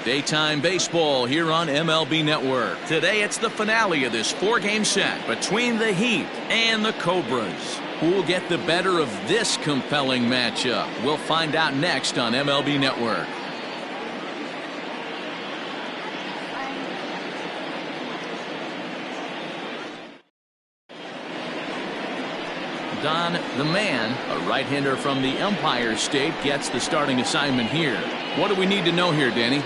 Daytime baseball here on MLB Network. Today it's the finale of this 4-game set between the Heat and the Cobras. Who will get the better of this compelling matchup? We'll find out next on MLB Network. Don, the man, a right-hander from the Empire State, gets the starting assignment here. What do we need to know here, Danny?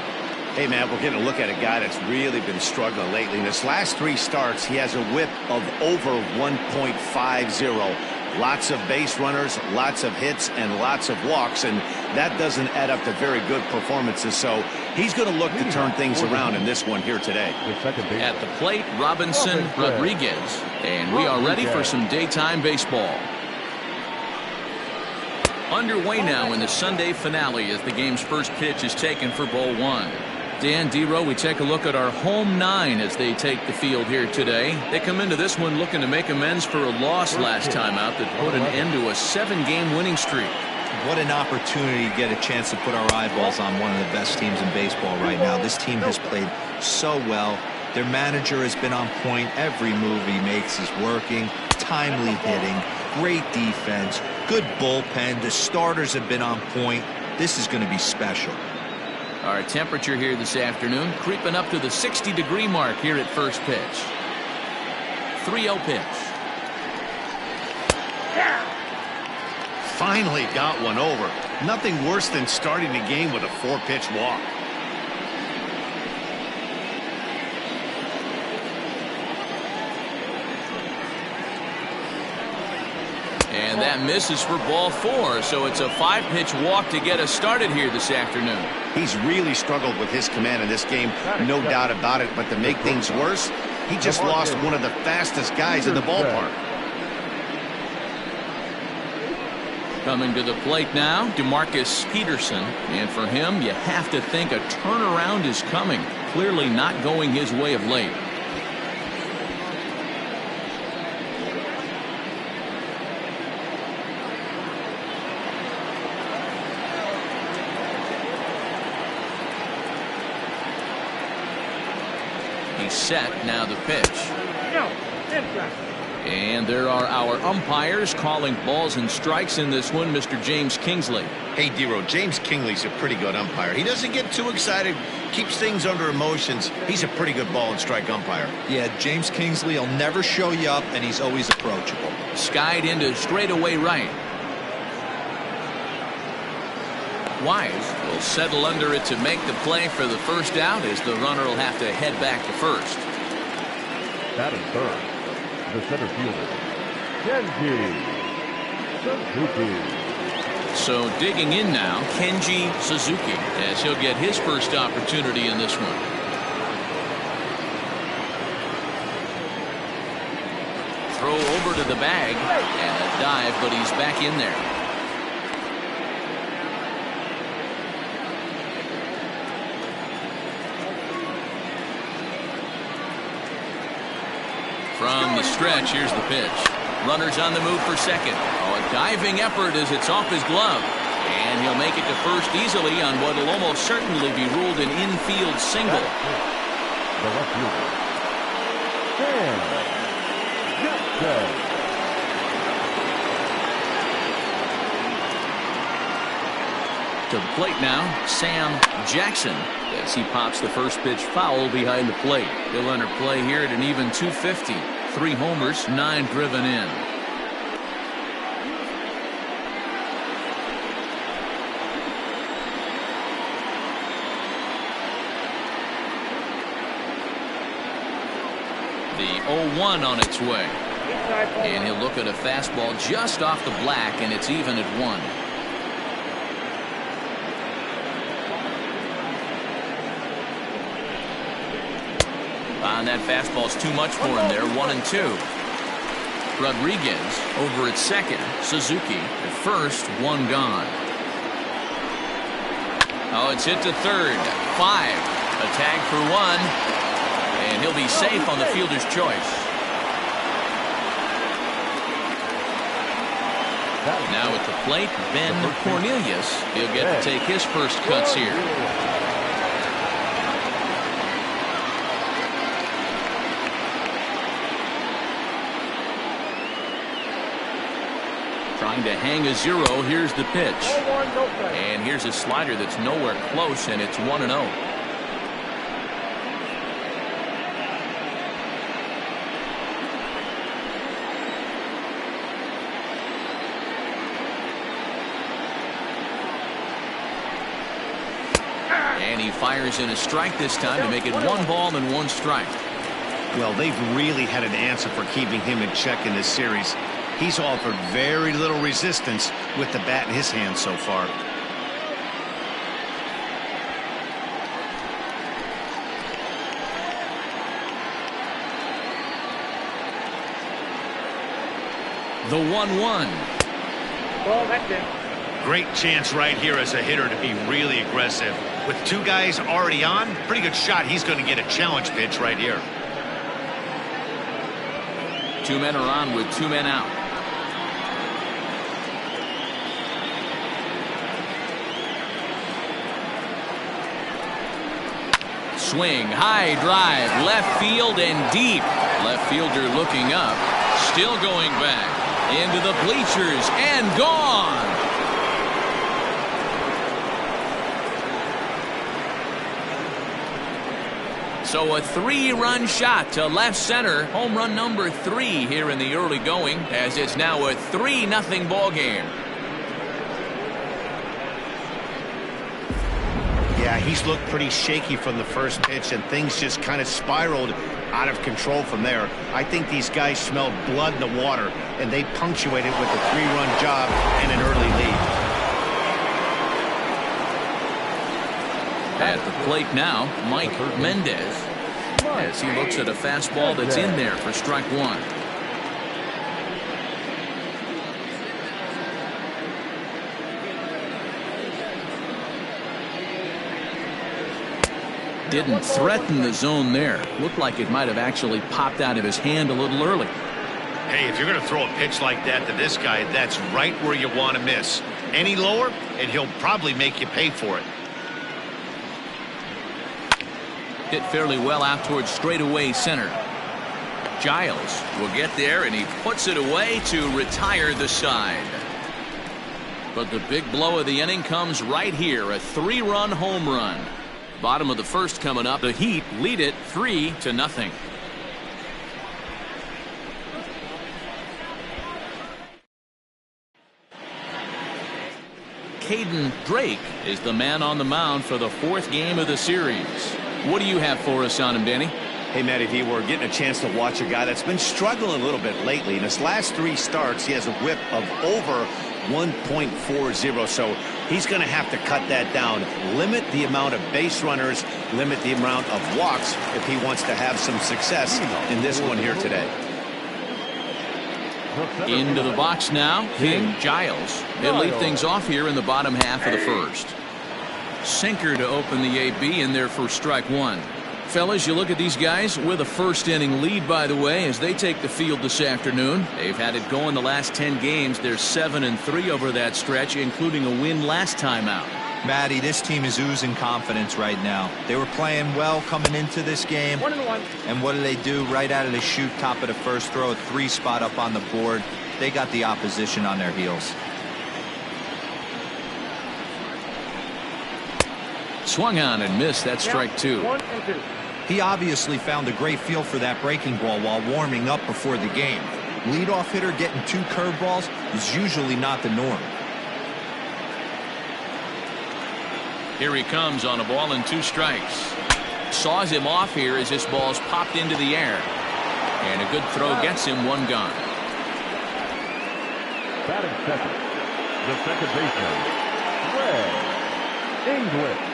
Hey, man, we're getting a look at a guy that's really been struggling lately. In his last 3 starts, he has a whip of over 1.50. Lots of base runners, lots of hits, and lots of walks, and that doesn't add up to very good performances. So he's going to look to turn things around in this one here today. At the plate, Robinson Rodriguez. And we are ready for some daytime baseball. Underway now in the Sunday finale as the game's first pitch is taken for ball 1. Dan, D-Row, we take a look at our home 9 as they take the field here today. They come into this one looking to make amends for a loss last time out that put an end to a 7-game winning streak. What an opportunity to get a chance to put our eyeballs on one of the best teams in baseball right now. This team has played so well. Their manager has been on point. Every move he makes is working. Timely hitting, great defense, good bullpen. The starters have been on point. This is going to be special. Our temperature here this afternoon creeping up to the 60-degree mark here at first pitch. 3-0 pitch. Finally got one over. Nothing worse than starting the game with a 4-pitch walk. And that misses for ball 4, so it's a 5-pitch walk to get us started here this afternoon. He's really struggled with his command in this game, no doubt about it, but to make things worse, he just lost one of the fastest guys in the ballpark. Coming to the plate now, DeMarcus Peterson, and for him, you have to think a turnaround is coming. Clearly not going his way of late. He's set, now the pitch. And there are our umpires calling balls and strikes in this one, Mr. James Kingsley. Hey, D-Row, James Kingsley's a pretty good umpire. He doesn't get too excited, keeps things under emotions. He's a pretty good ball and strike umpire. Yeah, James Kingsley will never show you up, and he's always approachable. Skied into straightaway right. Wise will settle under it to make the play for the first out as the runner will have to head back to first. Batting third, the center fielder, Kenji Suzuki. So digging in now, Kenji Suzuki, as he'll get his first opportunity in this one. Throw over to the bag and a dive, but he's back in there. From the stretch, here's the pitch. Runners on the move for second. Oh, a diving effort as it's off his glove. And he'll make it to first easily on what will almost certainly be ruled an infield single. The left fielder, Sam Jackson. To the plate now, Sam Jackson, as he pops the first pitch foul behind the plate. He'll enter play here at an even 250. 3 homers, 9 driven in. The 0-1 on its way. And he'll look at a fastball just off the black, and it's even at 1. And that fastball's too much for him there. 1-2. Rodriguez over at second. Suzuki at first. 1 gone. Oh, it's hit to third. 5. A tag for 1. And he'll be safe on the fielder's choice. Now at the plate, Ben Cornelius. He'll get to take his first cuts here. Trying to hang a 0. Here's the pitch. 0-1, no strike. And here's a slider that's nowhere close, and it's 1-0. And he fires in a strike this time to make it 1 ball and 1 strike. Well, they've really had an answer for keeping him in check in this series. He's offered very little resistance with the bat in his hand so far. The 1-1. Ball, that's it. Great chance right here as a hitter to be really aggressive. With 2 guys already on, pretty good shot. He's going to get a challenge pitch right here. 2 men are on with 2 men out. Swing, high drive, left field and deep. Left fielder looking up, still going back into the bleachers and gone. So a 3-run shot to left center. Home run number 3 here in the early going, as it's now a 3-0 ball game. Yeah, he's looked pretty shaky from the first pitch, and things just kind of spiraled out of control from there. I think these guys smelled blood in the water, and they punctuated with a 3-run job and an early lead. At the plate now, Mike Mendez, as he looks at a fastball that's in there for strike 1. Didn't threaten the zone there. Looked like it might have actually popped out of his hand a little early. Hey, if you're going to throw a pitch like that to this guy, that's right where you want to miss. Any lower, and he'll probably make you pay for it. Hit fairly well out towards straightaway center. Giles will get there, and he puts it away to retire the side. But the big blow of the inning comes right here, a 3-run home run. Bottom of the first coming up. The Heat lead it 3-0. Caden Drake is the man on the mound for the 4th game of the series. What do you have for us on him, Danny? Hey, Matty V, we're getting a chance to watch a guy that's been struggling a little bit lately. In his last 3 starts, he has a whip of over 1.40, so he's going to have to cut that down. Limit the amount of base runners, limit the amount of walks if he wants to have some success in this one here today. Into the box now, King Giles. He'll lead things off here in the bottom half of the first. Sinker to open the AB in there for strike 1. Fellas, you look at these guys with a 1st inning lead, by the way, as they take the field this afternoon. They've had it going the last 10 games. They're 7-3 over that stretch, including a win last time out. Matty, this team is oozing confidence right now. They were playing well coming into this game. 1-1. And what do? Right out of the chute, top of the first, throw a 3 spot up on the board. They got the opposition on their heels. Swung on and missed. That's strike 2. 1-2. He obviously found a great feel for that breaking ball while warming up before the game. Leadoff hitter getting 2 curveballs is usually not the norm. Here he comes on a ball and 2 strikes. Saws him off here as this ball's popped into the air. And a good throw gets him 1 gone. Batting second, the second baseman, Greg English.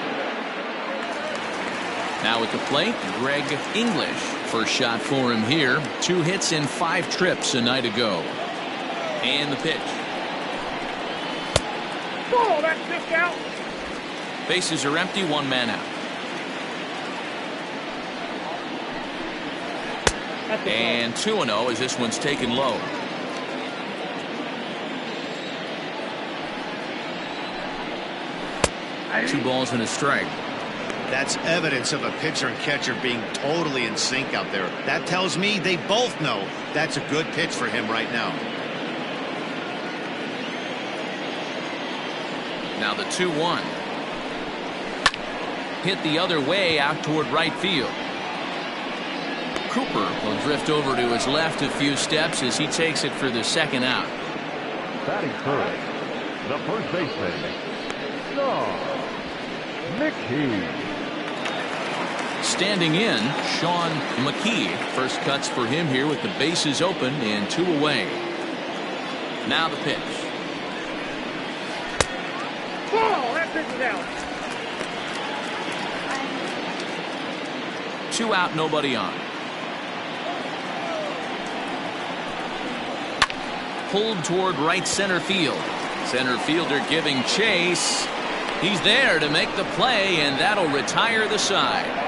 Now at the plate, Greg English. First shot for him here. 2 hits in 5 trips a night ago. And the pitch. Oh, that's just out. Bases are empty, 1 man out. And 2-0 as this one's taken low. Two balls and a strike. That's evidence of a pitcher and catcher being totally in sync out there. That tells me they both know that's a good pitch for him right now. Now the 2-1. Hit the other way out toward right field. Cooper will drift over to his left a few steps as he takes it for the second out. Batting first, the first baseman, Sean McKee. Standing in, Sean McKee. First cuts for him here with the bases open and 2 away. Now the pitch. Ball, that pitch is out. 2 out, nobody on. Pulled toward right center field. Center fielder giving chase. He's there to make the play, and that'll retire the side.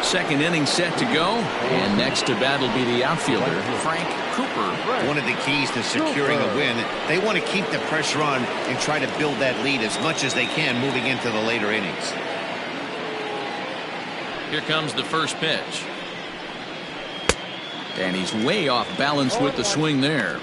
Second inning set to go, and next to bat will be the outfielder, Frank Cooper. One of the keys to securing a win, they want to keep the pressure on and try to build that lead as much as they can moving into the later innings. Here comes the first pitch. And he's way off balance with the swing there.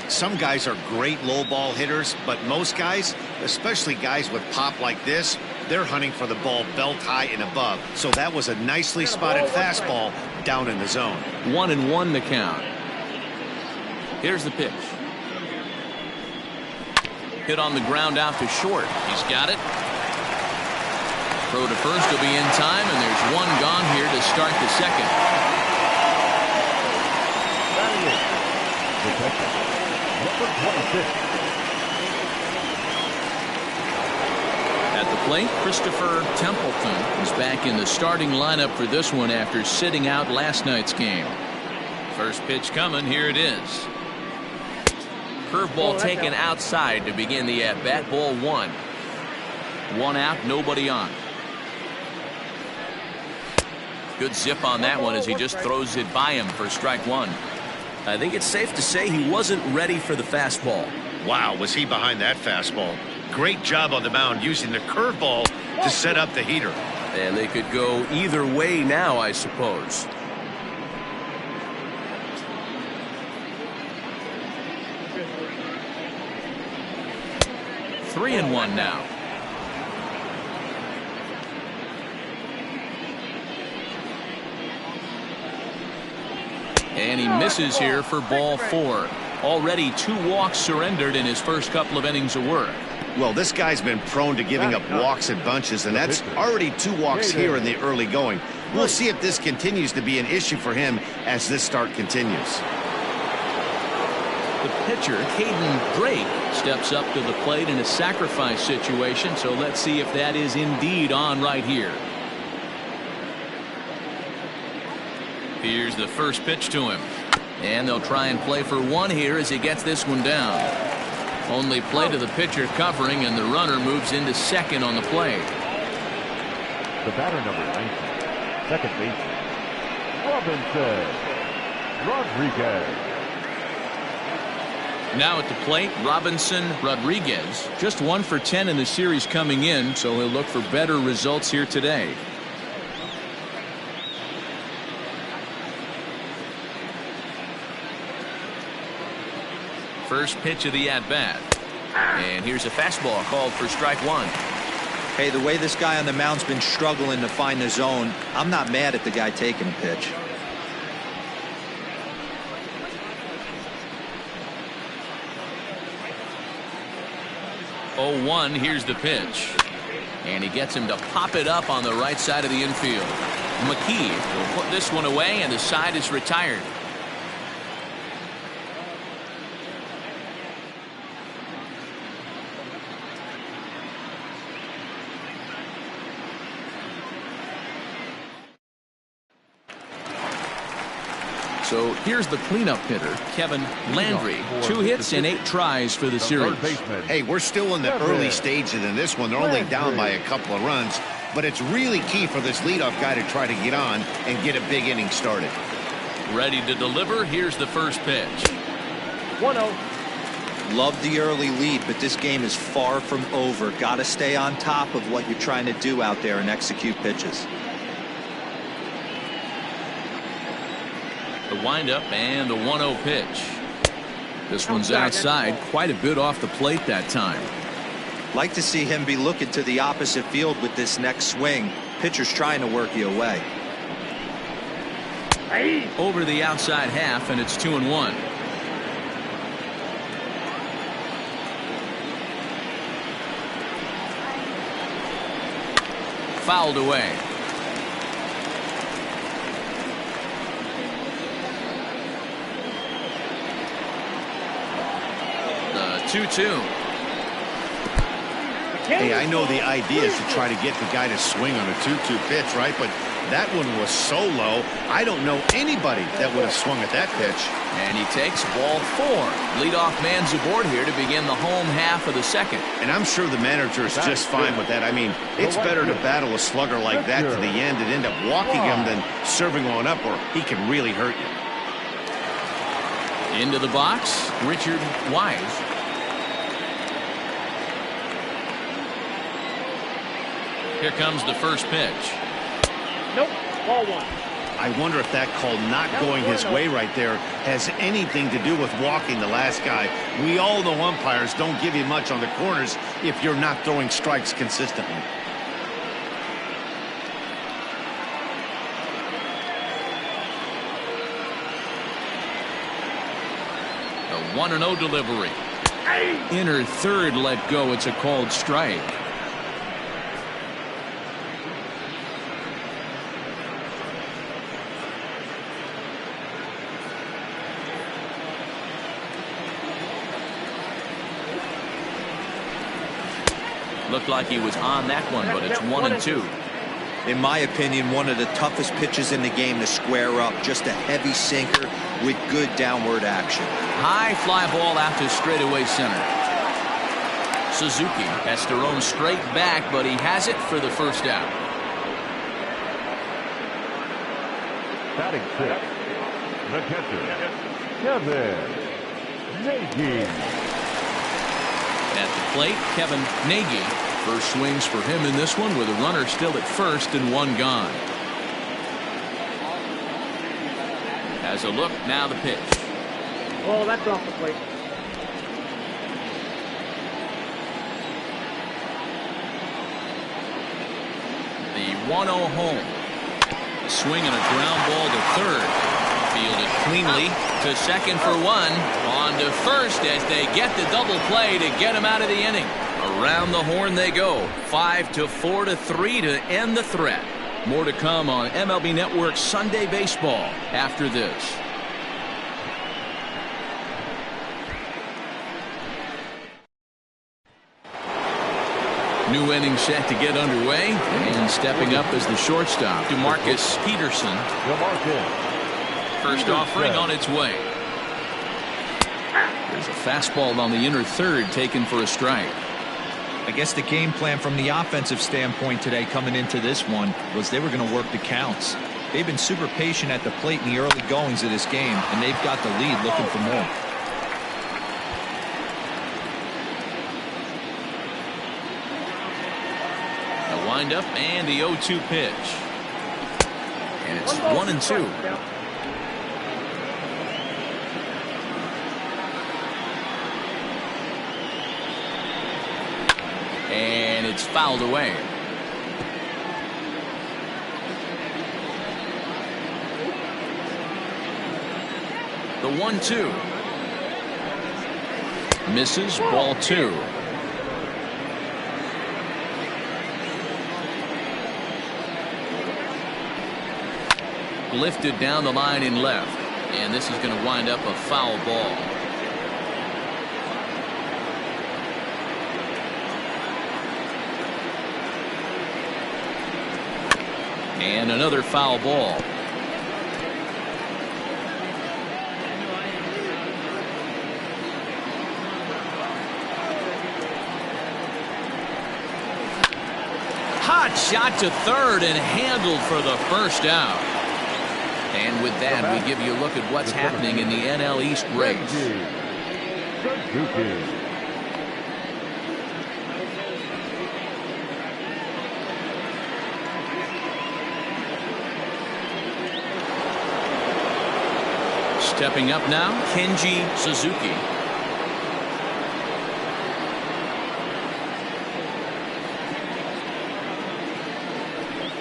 Some guys are great low ball hitters, but most guys, especially guys with pop like this, they're hunting for the ball belt high and above. So that was a nicely spotted fastball down in the zone. 1-1 the count. Here's the pitch. Hit on the ground out to short. He's got it. Throw to first will be in time, and there's one gone here to start the second. Number 26. At the plate, Christopher Templeton is back in the starting lineup for this one after sitting out last night's game. First pitch coming. Here it is. Curveball taken outside to begin the at-bat. Ball 1. 1 out, nobody on. Good zip on that one as he just throws it by him for strike 1. I think it's safe to say he wasn't ready for the fastball. Wow, was he behind that fastball? Great job on the mound using the curveball to set up the heater. And they could go either way now, I suppose. Three and one now. And he misses here for ball 4. Already 2 walks surrendered in his first couple of innings of work. Well, this guy's been prone to giving up walks in bunches, and that's already 2 walks here in the early going. We'll see if this continues to be an issue for him as this start continues. The pitcher, Caden Drake, steps up to the plate in a sacrifice situation, so let's see if that is indeed on right here. Here's the first pitch to him. And they'll try and play for 1 here as he gets this one down. Only play to the pitcher covering, and the runner moves into second on the play. The batter number 19, second baseman, Robinson Rodriguez. Now at the plate, Robinson Rodriguez. Just 1 for 10 in the series coming in, so he'll look for better results here today. First pitch of the at-bat. And here's a fastball called for strike 1. Hey, the way this guy on the mound's been struggling to find the zone, I'm not mad at the guy taking a pitch. Oh, 1, here's the pitch. And he gets him to pop it up on the right side of the infield. McKee will put this one away, and the side is retired. So here's the cleanup hitter, Kevin Landry. 2 hits and 8 tries for the series. Hey, we're still in the early stages in this one. They're only down by a couple of runs, but it's really key for this leadoff guy to try to get on and get a big inning started. Ready to deliver. Here's the first pitch. 1-0. Love the early lead, but this game is far from over. Got to stay on top of what you're trying to do out there and execute pitches. The windup and the 1-0 pitch. This one's outside, quite a bit off the plate that time. Like to see him be looking to the opposite field with this next swing. Pitcher's trying to work you away. Over the outside half, and it's 2-1. Fouled away. The 2-2. Hey, I know the idea is to try to get the guy to swing on a 2-2 pitch, right? But that one was so low, I don't know anybody that would have swung at that pitch. And he takes ball 4. Leadoff man's aboard here to begin the home half of the second. And I'm sure the manager is just fine with that. I mean, it's better to battle a slugger like that to the end and end up walking him than serving one up, or he can really hurt you. Into the box, Richard Wise. Here comes the first pitch. Nope, ball 1. I wonder if that call not going his way right there has anything to do with walking the last guy. We all know umpires don't give you much on the corners if you're not throwing strikes consistently. The 1-0 delivery. Inner third let go. It's a called strike. Looked like he was on that one, but it's 1-2. In my opinion, one of the toughest pitches in the game to square up. Just a heavy sinker with good downward action. High fly ball out to straightaway center. Suzuki has to roam straight back, but he has it for the first out. Batting 6, the catcher, Kevin Nagy. At the plate, Kevin Nagy. First swings for him in this one with a runner still at first and one gone. Has a look, now the pitch. Oh, that's off the plate. The 1-0 home. A swing and a ground ball to third. Fielded cleanly to second for one. On to first as they get the double play to get him out of the inning. Around the horn they go. 5-4-3 to end the threat. More to come on MLB Network Sunday Baseball after this. New inning set to get underway, and stepping up as the shortstop, DeMarcus Peterson. First offering on its way. There's a fastball on the inner third taken for a strike. I guess the game plan from the offensive standpoint today coming into this one was they were going to work the counts. They've been super patient at the plate in the early goings of this game, and they've got the lead looking for more. The windup and the 0-2 pitch. And it's 1-2. And it's fouled away. The 1-2. Misses, ball 2. Lifted down the line in left. And this is going to wind up a foul ball. And another foul ball. Hot shot to third and handled for the first out. And with that, we give you a look at what's happening in the NL East race. Suzuki. Stepping up now, Kenji Suzuki.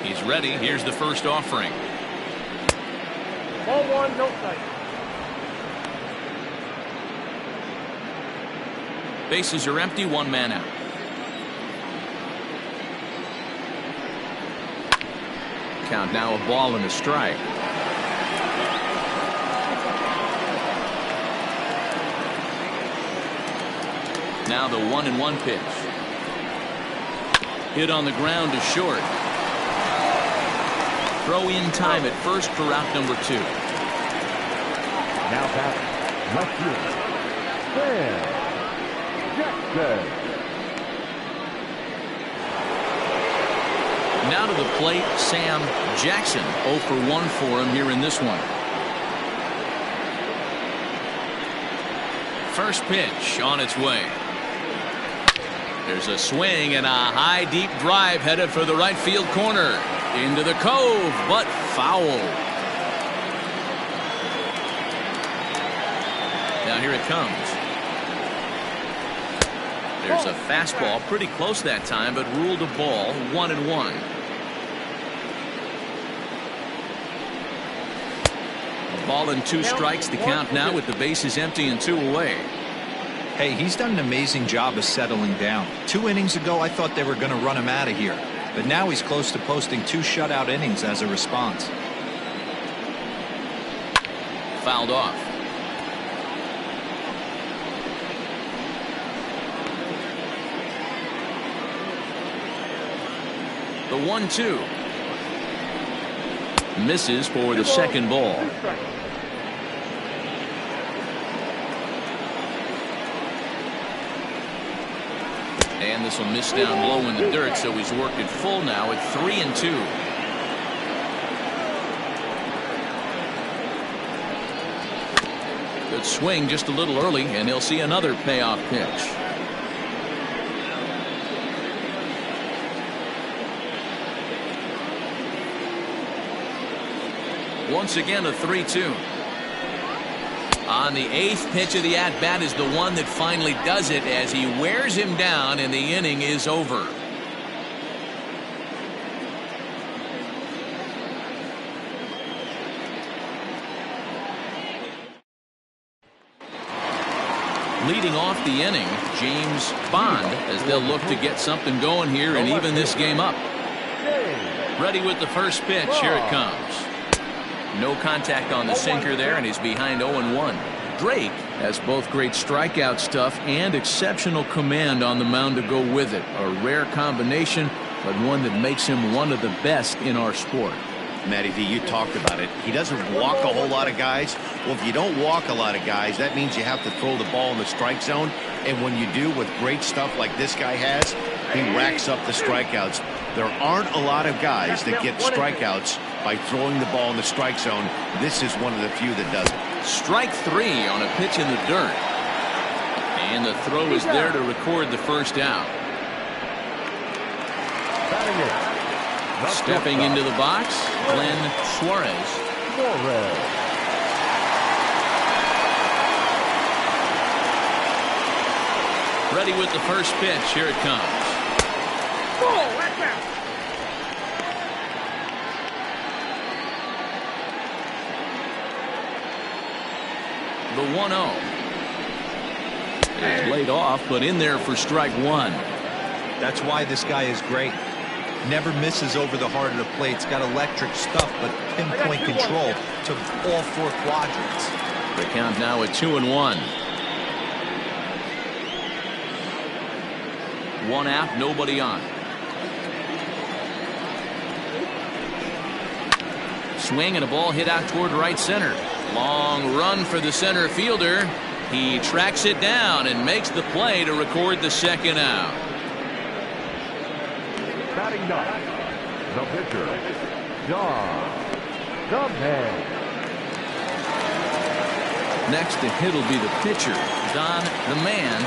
He's ready. Here's the first offering. Ball one, no strike. Bases are empty, one man out. Count now, a ball and a strike. Now the 1-1 pitch. Hit on the ground to short. Throw in time at first for out number 2. Now back left field. Sam Jackson. Now to the plate, Sam Jackson. 0 for 1 for him here in this one. First pitch on its way. There's a swing and a high deep drive headed for the right field corner. Into the cove, but foul. Now here it comes. There's a fastball pretty close that time, but ruled a ball. 1-1. A ball and 2 strikes the count now with the bases empty and 2 away. Hey, he's done an amazing job of settling down. 2 innings ago, I thought they were going to run him out of here. But now he's close to posting 2 shutout innings as a response. Fouled off. The 1-2. Misses for the second ball. And this will miss down low in the dirt, so he's worked it full now at 3-2. Good swing just a little early, and he'll see another payoff pitch. Once again, a 3-2. On the 8th pitch of the at-bat is the one that finally does it as he wears him down and the inning is over. Leading off the inning, James Bond, as they'll look to get something going here and even this game up. Ready with the first pitch. Here it comes. No contact on the sinker there, and he's behind 0-1. Drake has both great strikeout stuff and exceptional command on the mound to go with it. A rare combination, but one that makes him one of the best in our sport. Matty V, you talked about it. He doesn't walk a whole lot of guys. Well, if you don't walk a lot of guys, that means you have to throw the ball in the strike zone. And when you do, with great stuff like this guy has, he racks up the strikeouts. There aren't a lot of guys that get strikeouts by throwing the ball in the strike zone. This is one of the few that does it. Strike 3 on a pitch in the dirt. And the throw is there to record the first out. Stepping into the box, Glenn Suarez. Ready with the first pitch. Here it comes. The 1-0. It's laid off, but in there for strike 1. That's why this guy is great. Never misses over the heart of the plate. He's got electric stuff, but pinpoint control to all 4 quadrants. The count now at 2-1. 1 out, nobody on. Swing and a ball hit out toward right center. Long run for the center fielder. He tracks it down and makes the play to record the second out. Batting ninth, the pitcher, John Dumbhead. Next to hit will be the pitcher, is on the man.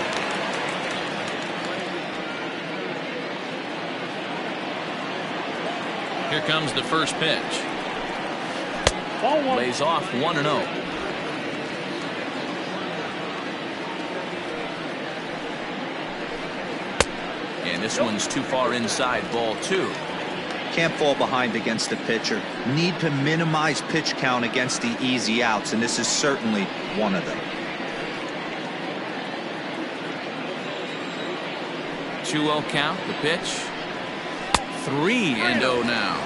Here comes the first pitch. Lays off 1-0. And this one's too far inside, ball 2. Can't fall behind against the pitcher. Need to minimize pitch count against the easy outs, and this is certainly one of them. 2-0 count, the pitch. 3-0 now.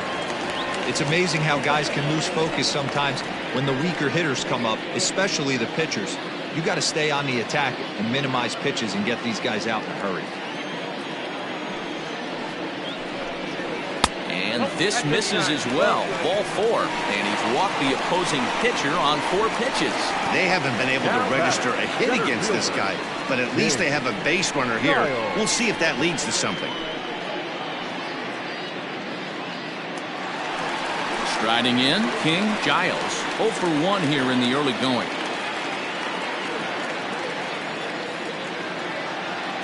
It's amazing how guys can lose focus sometimes when the weaker hitters come up, especially the pitchers. You got to stay on the attack and minimize pitches and get these guys out in a hurry. And this misses as well. Ball 4. And he's walked the opposing pitcher on 4 pitches. They haven't been able to register a hit against this guy, but at least they have a base runner here. We'll see if that leads to something. Striding in, King Giles. 0 for 1 here in the early going.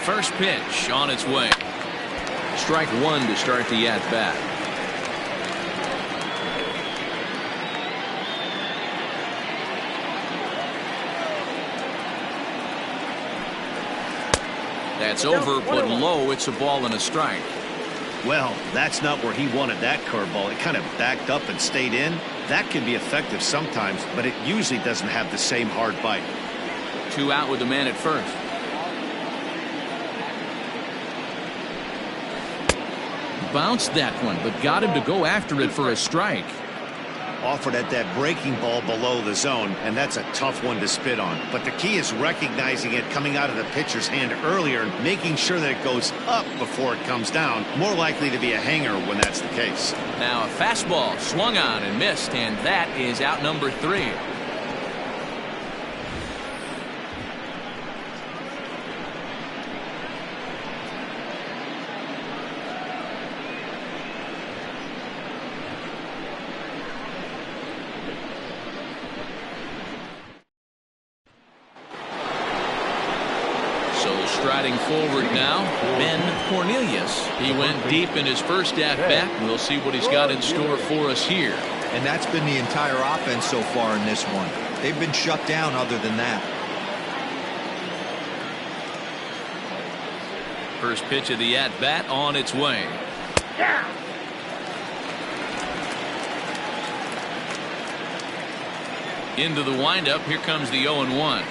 First pitch on its way. Strike 1 to start the at-bat. That's over, but low. It's a ball and a strike. Well, that's not where he wanted that curveball. It kind of backed up and stayed in. That can be effective sometimes, but it usually doesn't have the same hard bite. 2 out with the man at first. Bounced that one, but got him to go after it for a strike. Offered at that breaking ball below the zone, and that's a tough one to spit on. But the key is recognizing it coming out of the pitcher's hand earlier and making sure that it goes up before it comes down. More likely to be a hanger when that's the case. Now a fastball swung on and missed, and that is out number 3. Striding forward now, Ben Cornelius. He went deep in his first at-bat. We'll see what he's got in store for us here. And that's been the entire offense so far in this one. They've been shut down other than that. First pitch of the at-bat on its way. Into the windup. Here comes the 0-1.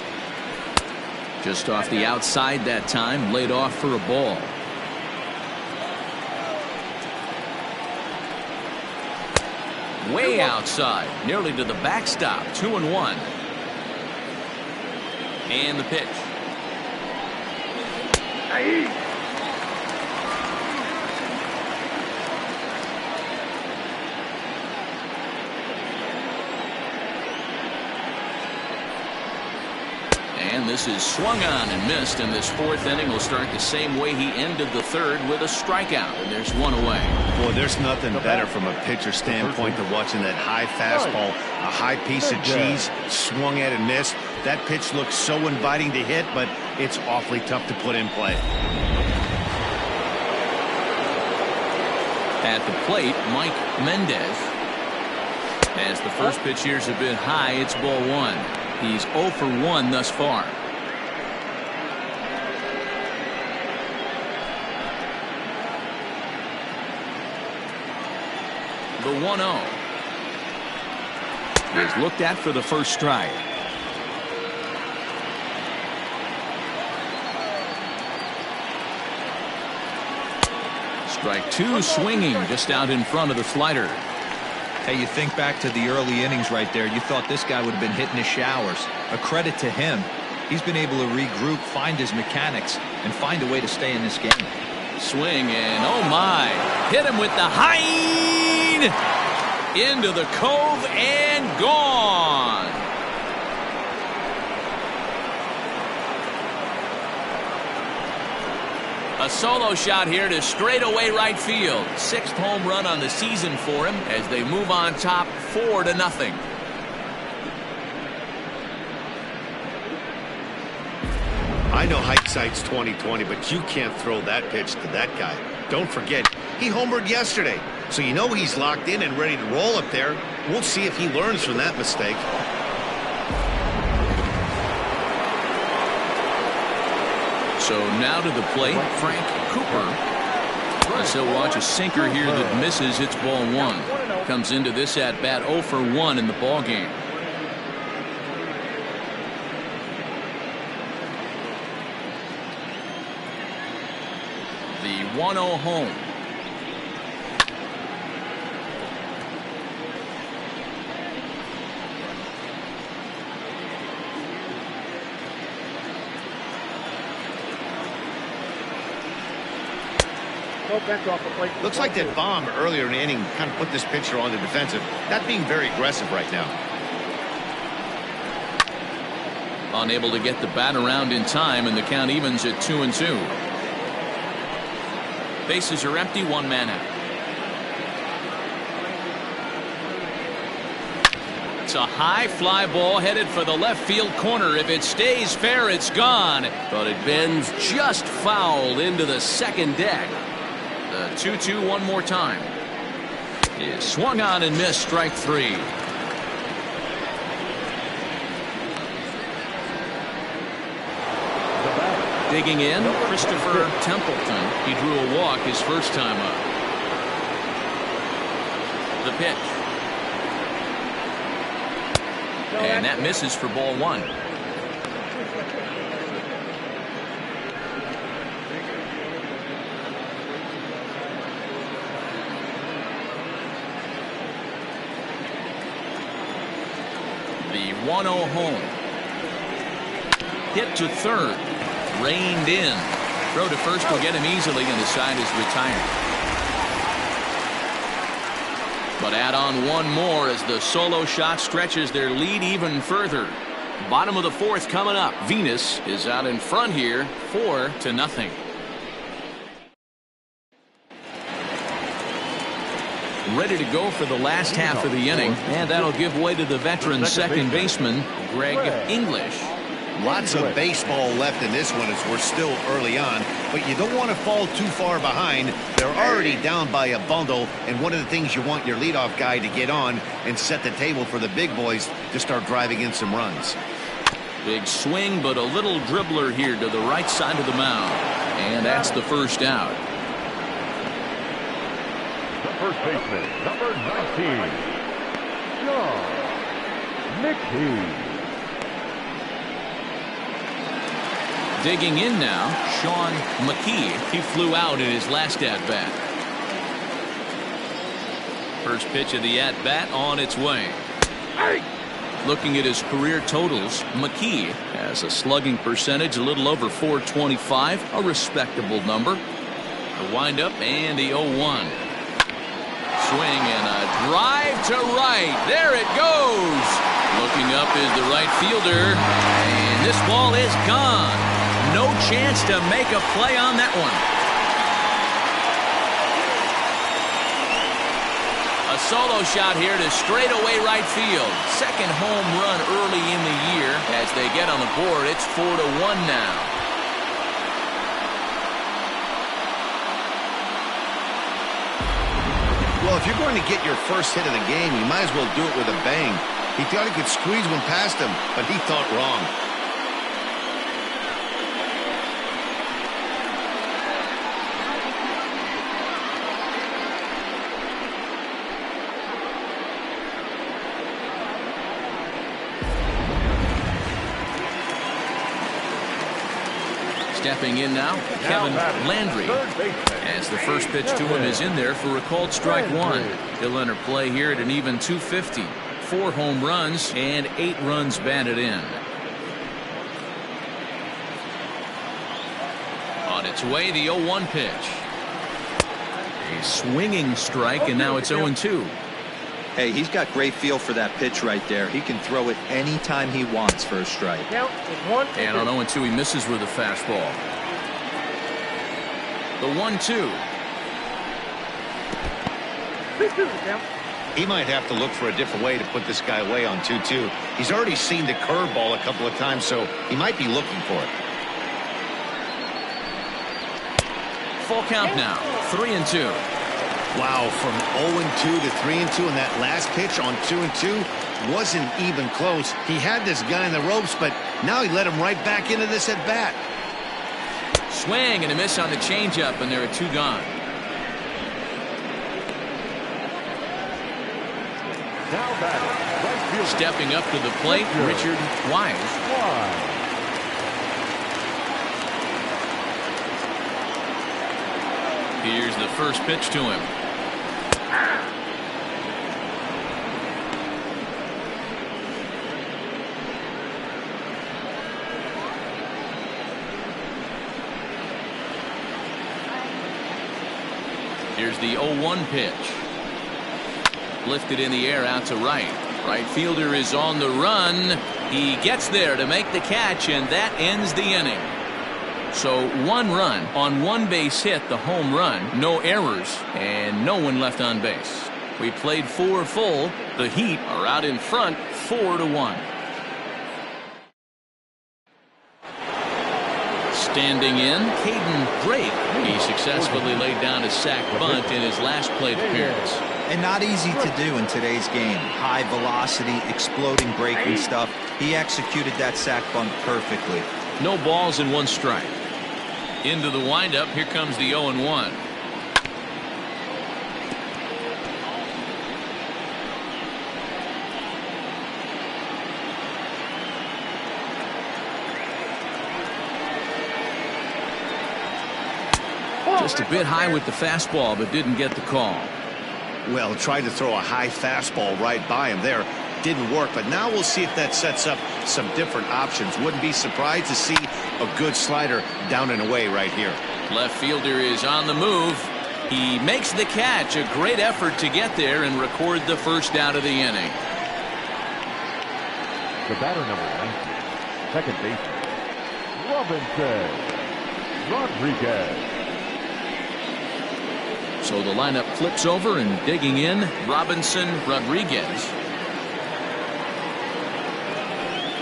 Just off the outside that time, laid off for a ball. Way outside, nearly to the backstop. 2-1. And the pitch. And this is swung on and missed, and this 4th inning will start the same way he ended the 3rd, with a strikeout, and there's 1 away. Boy, there's nothing better from a pitcher standpoint than watching that high fastball, a high piece of cheese, swung at and missed. That pitch looks so inviting to hit, but it's awfully tough to put in play. At the plate, Mike Mendez. As the first pitch here's a bit high, it's ball 1. He's 0 for 1 thus far. The 1-0 is looked at for the first strike. Strike 2, swinging just out in front of the slider. Hey, you think back to the early innings right there. You thought this guy would have been hitting his showers. A credit to him. He's been able to regroup, find his mechanics, and find a way to stay in this game. Swing, and oh my. Hit him with the hind. Into the cove and gone. A solo shot here to straightaway right field. 6th home run on the season for him as they move on top 4-0. I know hindsight's 20/20, but you can't throw that pitch to that guy. Don't forget, he homered yesterday, so you know he's locked in and ready to roll up there. We'll see if he learns from that mistake. So now to the plate, Frank Cooper. As he'll watch a sinker here that misses. It's ball one. Comes into this at bat 0 for 1 in the ball game. The 1-0 home. Looks like that bomb earlier in the inning kind of put this pitcher on the defensive. Not being very aggressive right now. Unable to get the bat around in time, and the count evens at 2-2. Bases are empty, one man out. It's a high fly ball headed for the left field corner. If it stays fair, it's gone. But it bends just foul into the second deck. The 2-2 one more time. Is swung on and missed, strike three. Digging in, Christopher Templeton. He drew a walk his first time up. The pitch. And that misses for ball one. The 1-0 home. Hit to third. Reined in. Throw to first will get him easily, and the side is retired. But add on one more as the solo shot stretches their lead even further. Bottom of the fourth coming up. Venus is out in front here, 4-0. Ready to go for the last half of the inning, and that'll give way to the veteran second baseman, Greg English. Lots of baseball left in this one as we're still early on, but you don't want to fall too far behind. They're already down by a bundle, and one of the things you want your leadoff guy to get on and set the table for the big boys to start driving in some runs. Big swing, but a little dribbler here to the right side of the mound, and that's the first out. The first baseman, number 19, John Mickey. Digging in now, Sean McKee. He flew out in his last at-bat. First pitch of the at-bat on its way. Looking at his career totals, McKee has a slugging percentage a little over .425, a respectable number. The windup and the 0-1. Swing and a drive to right. There it goes. Looking up is the right fielder, and this ball is gone. No chance to make a play on that one. A solo shot here to straightaway right field. Second home run early in the year. As they get on the board, it's 4-1 now. Well, if you're going to get your first hit of the game, you might as well do it with a bang. He thought he could squeeze one past him, but he thought wrong. Stepping in now, Kevin Landry. As the first pitch to him is in there for a called strike one. He'll enter play here at an even 250. 4 home runs and 8 runs batted in. On its way, the 0-1 pitch. A swinging strike, and now it's 0-2. Hey, he's got great feel for that pitch right there. He can throw it anytime he wants for a strike. And on 0-2, he misses with a fastball. The 1-2. He might have to look for a different way to put this guy away on 2-2. He's already seen the curveball a couple of times, so he might be looking for it. Full count now. 3-2. Wow, from 0-2 to 3-2, and that last pitch on 2-2 wasn't even close. He had this guy in the ropes, but now he let him right back into this at bat. Swing and a miss on the changeup, and there are 2 gone. Now batting, right fielder. Stepping up to the plate, Richard Wise. Here's the first pitch to him. Here's the 0-1 pitch. Lifted in the air out to right. Right fielder is on the run. He gets there to make the catch, and that ends the inning. So 1 run on 1 base hit, the home run, no errors, and no one left on base. We played 4 full. The Heat are out in front 4-1. Standing in, Caden Drake. He successfully laid down a sac bunt in his last plate appearance. And not easy to do in today's game. High velocity, exploding breaking stuff. He executed that sac bunt perfectly. No balls and 1 strike. Into the windup, here comes the 0-1. Just a bit high with the fastball, but didn't get the call. Well, tried to throw a high fastball right by him there. Didn't work, but now we'll see if that sets up some different options. Wouldn't be surprised to see a good slider down and away right here. Left fielder is on the move. He makes the catch. A great effort to get there and record the first out of the inning. The batter, number 19, second baseman, Robinson Rodriguez. So the lineup flips over, and digging in, Robinson Rodriguez.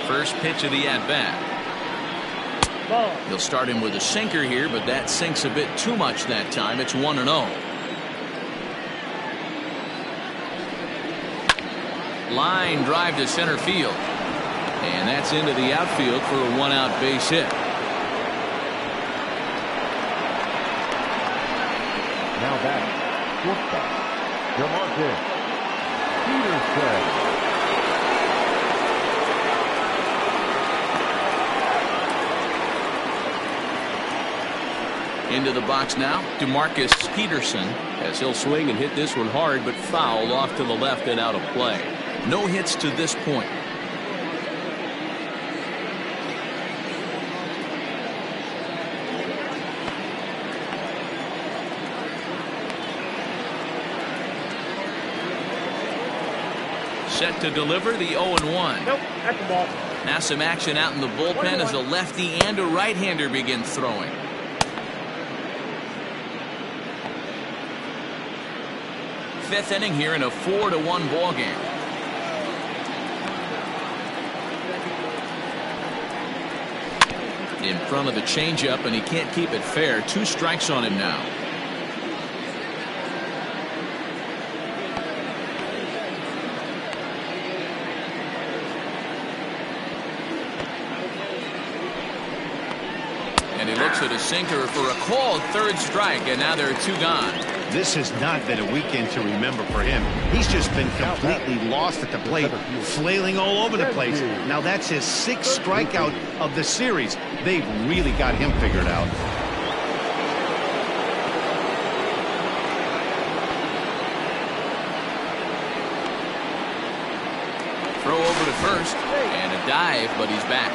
First pitch of the at-bat. He'll start him with a sinker here, but that sinks a bit too much that time. It's 1-0. Line drive to center field. And that's into the outfield for a 1-out base hit. Now batting, shortstop, DeMarcus Peterson. Into the box now, DeMarcus Peterson, as he'll swing and hit this one hard, but fouled off to the left and out of play. No hits to this point. Set to deliver the 0-1. Nope, that's a ball. Now some action out in the bullpen as a lefty and a right-hander begin throwing. Fifth inning here in a 4-1 ball game. In front of the changeup, and he can't keep it fair. 2 strikes on him now. And he looks at a sinker for a called 3rd strike, and now there are 2 gone. This has not been a weekend to remember for him. He's just been completely lost at the plate, flailing all over the place. Now that's his 6th strikeout of the series. They've really got him figured out. Throw over to first, and a dive, but he's back.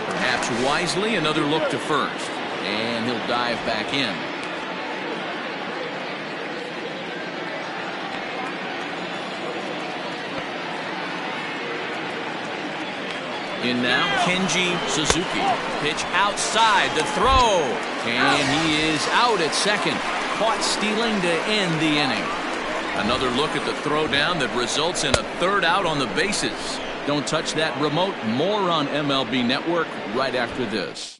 Perhaps wisely, another look to first, and he'll dive back in. In now, Kenji Suzuki. Pitch outside, the throw, and he is out at second. Caught stealing to end the inning. Another look at the throw down that results in a 3rd out on the bases. Don't touch that remote. More on MLB Network right after this.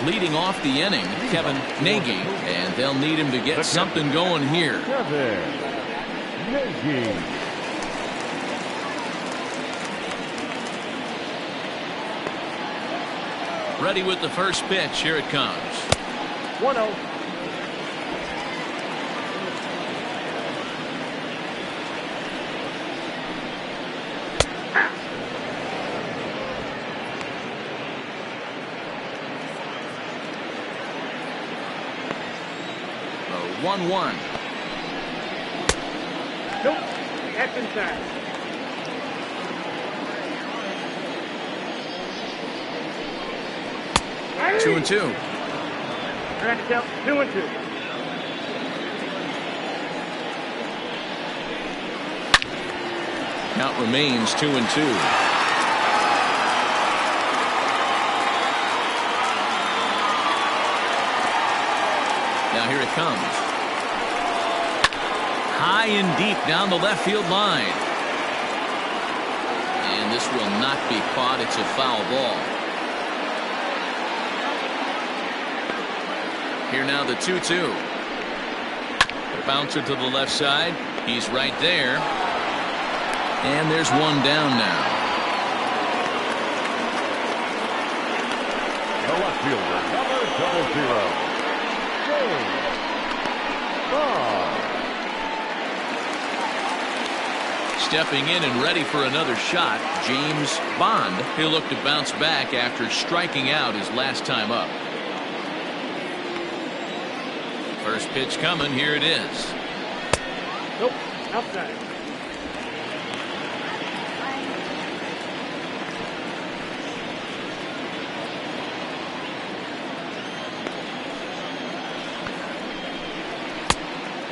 Leading off the inning, Kevin Nagy, and they'll need him to get something going here. Kevin Nagy. Ready with the first pitch. Here it comes. 1-0. The 1-1. Nope. That's inside. Two and two. Trying to count 2-2. Count remains 2-2. Now here it comes. High and deep down the left field line. And this will not be caught. It's a foul ball. Here now the 2-2. The bouncer to the left side. He's right there. And there's one down now. The left fielder, number 00. James Bond. Stepping in and ready for another shot, James Bond. He'll look to bounce back after striking out his last time up. First pitch coming. Here it is. Nope. Outside.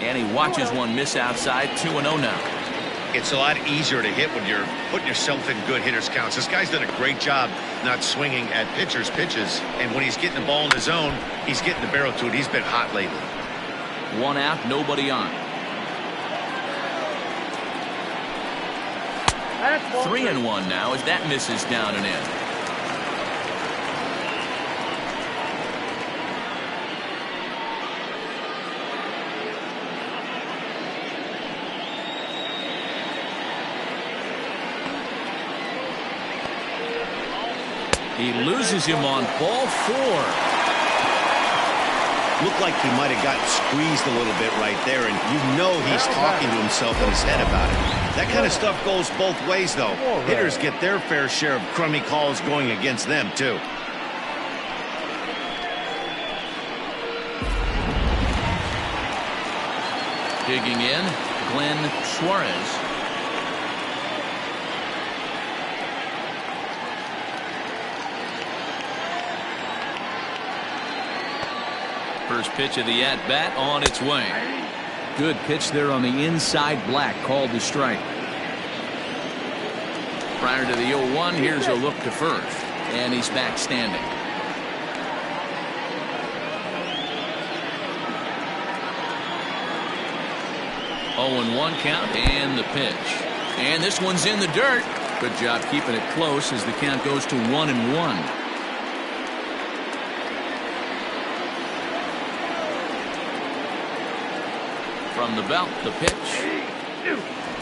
And he watches one miss outside. 2-0 now. It's a lot easier to hit when you're putting yourself in good hitters counts. This guy's done a great job not swinging at pitchers' pitches. And when he's getting the ball in the zone, he's getting the barrel to it. He's been hot lately. One out, nobody on. That's ball 3-1 now as that misses down and in. He loses him on ball 4. Looked like he might have gotten squeezed a little bit right there, and you know he's talking to himself in his head about it. That kind of stuff goes both ways, though. Hitters get their fair share of crummy calls going against them, too. Digging in, Glenn Suarez. First pitch of the at-bat on its way. Good pitch there on the inside. Black called the strike. Prior to the 0-1, here's a look to first. And he's back standing. 0-1 count and the pitch. And this one's in the dirt. Good job keeping it close as the count goes to 1-1. From the belt, the pitch.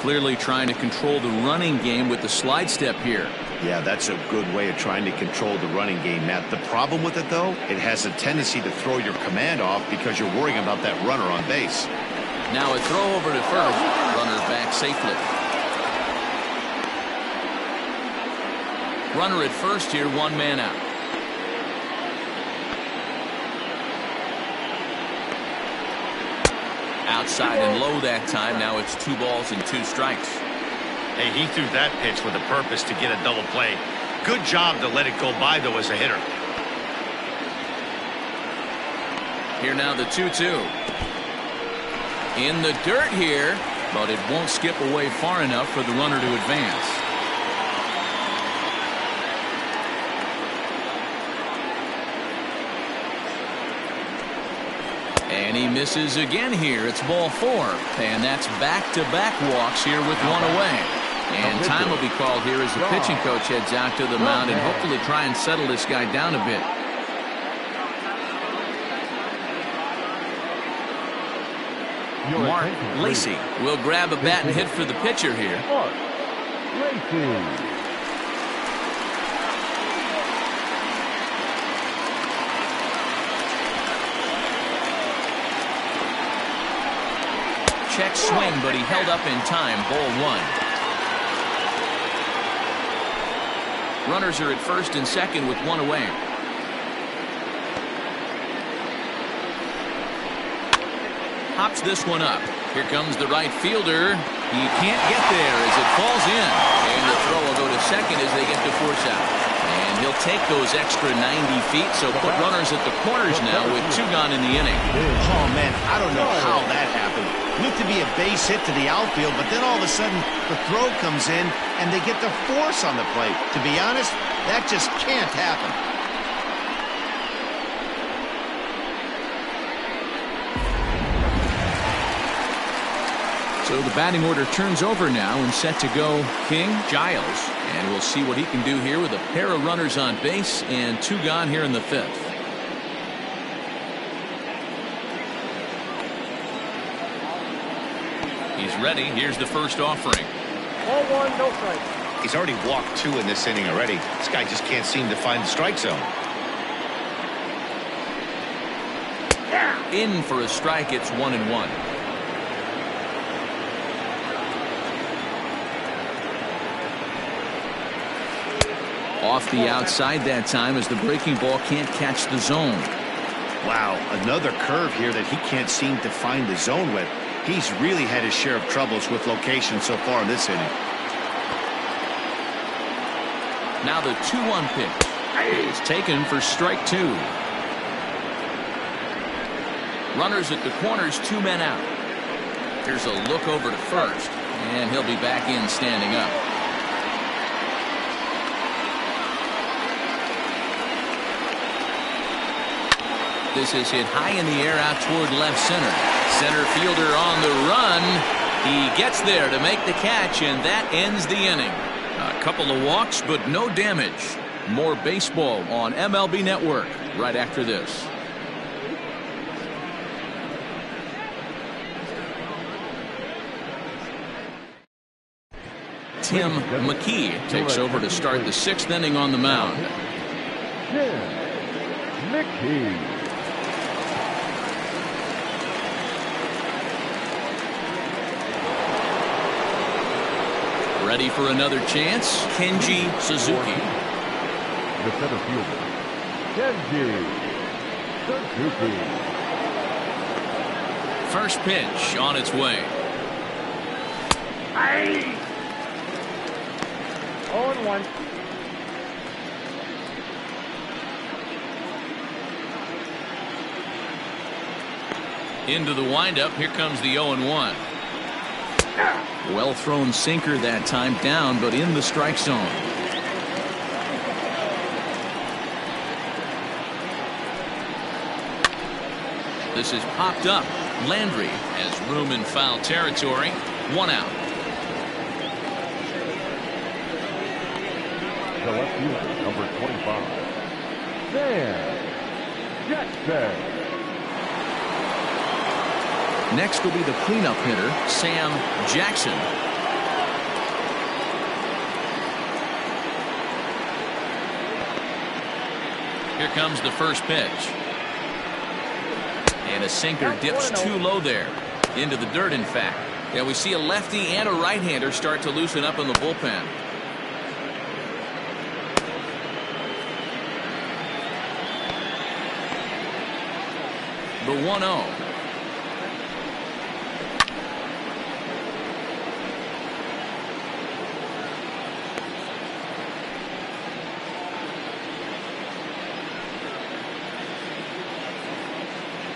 Clearly trying to control the running game with the slide step here. Yeah, that's a good way of trying to control the running game, Matt. The problem with it, though, it has a tendency to throw your command off because you're worrying about that runner on base. Now a throw over to first. Runner back safely. Runner at first here, one man out. Outside and low that time. Now it's 2 balls and 2 strikes. Hey, he threw that pitch with a purpose to get a double play. Good job to let it go by, though, as a hitter. Here now the 2-2. In the dirt here, but it won't skip away far enough for the runner to advance. And he misses again here. It's ball 4. And that's back-to-back walks here with one away. And time will be called here as the pitching coach heads out to the mound and hopefully try and settle this guy down a bit. Mark Lacey will grab a bat and hit for the pitcher here. Mark Lacey. Check swing, but he held up in time. Ball 1. Runners are at first and second with one away. Hops this one up. Here comes the right fielder. He can't get there as it falls in. And the throw will go to second as they get to force out. And he'll take those extra 90 feet, so put runners at the corners now with 2 gone in the inning. Oh, man, I don't know how that happened. Looked to be a base hit to the outfield, but then all of a sudden the throw comes in and they get the force on the plate. To be honest, that just can't happen. So the batting order turns over now and set to go King, Giles. And we'll see what he can do here with a pair of runners on base and 2 gone here in the 5th. He's ready. Here's the first offering. Ball 1, no strike. He's already walked 2 in this inning already. This guy just can't seem to find the strike zone. In for a strike. It's 1-1. Off the outside that time as the breaking ball can't catch the zone. Wow, another curve here that he can't seem to find the zone with. He's really had his share of troubles with location so far in this inning. Now the 2-1 pitch is taken for strike 2. Runners at the corners, 2 men out. Here's a look over to first, and he'll be back in standing up. This is hit high in the air out toward left center. Center fielder on the run. He gets there to make the catch, and that ends the inning. A couple of walks, but no damage. More baseball on MLB Network right after this. Tim McKee takes over to start the 6th inning on the mound. Tim McKee. Ready for another chance, Kenji Suzuki. The center fielder, Kenji Suzuki. First pitch on its way. 0-1. Into the windup. Here comes the 0-1. Well thrown sinker that time, down but in the strike zone. This is popped up. Landry has room in foul territory. 1 out. The left fielder, number 25, Sam Jackson. Next will be the cleanup hitter, Sam Jackson. Here comes the first pitch. And a sinker dips too low there. Into the dirt, in fact. Yeah, we see a lefty and a right-hander start to loosen up in the bullpen. The 1-0.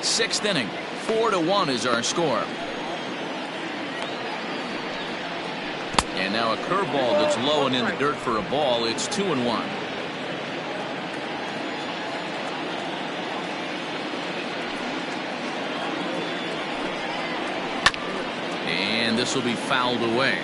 Sixth inning, 4-1 is our score. And now a curveball that's low and in the dirt for a ball. It's 2-1. And this will be fouled away.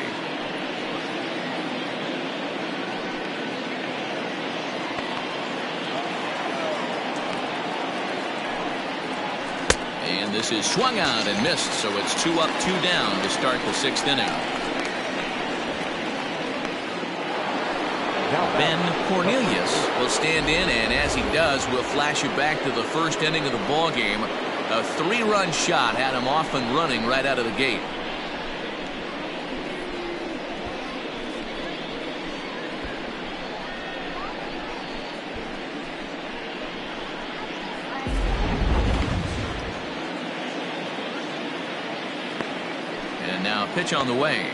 And this is swung out and missed, so it's 2 up, 2 down to start the 6th inning. Ben Cornelius will stand in, and as he does, we'll flash you back to the first inning of the ball game. A 3-run shot had him off and running right out of the gate. And now a pitch on the way.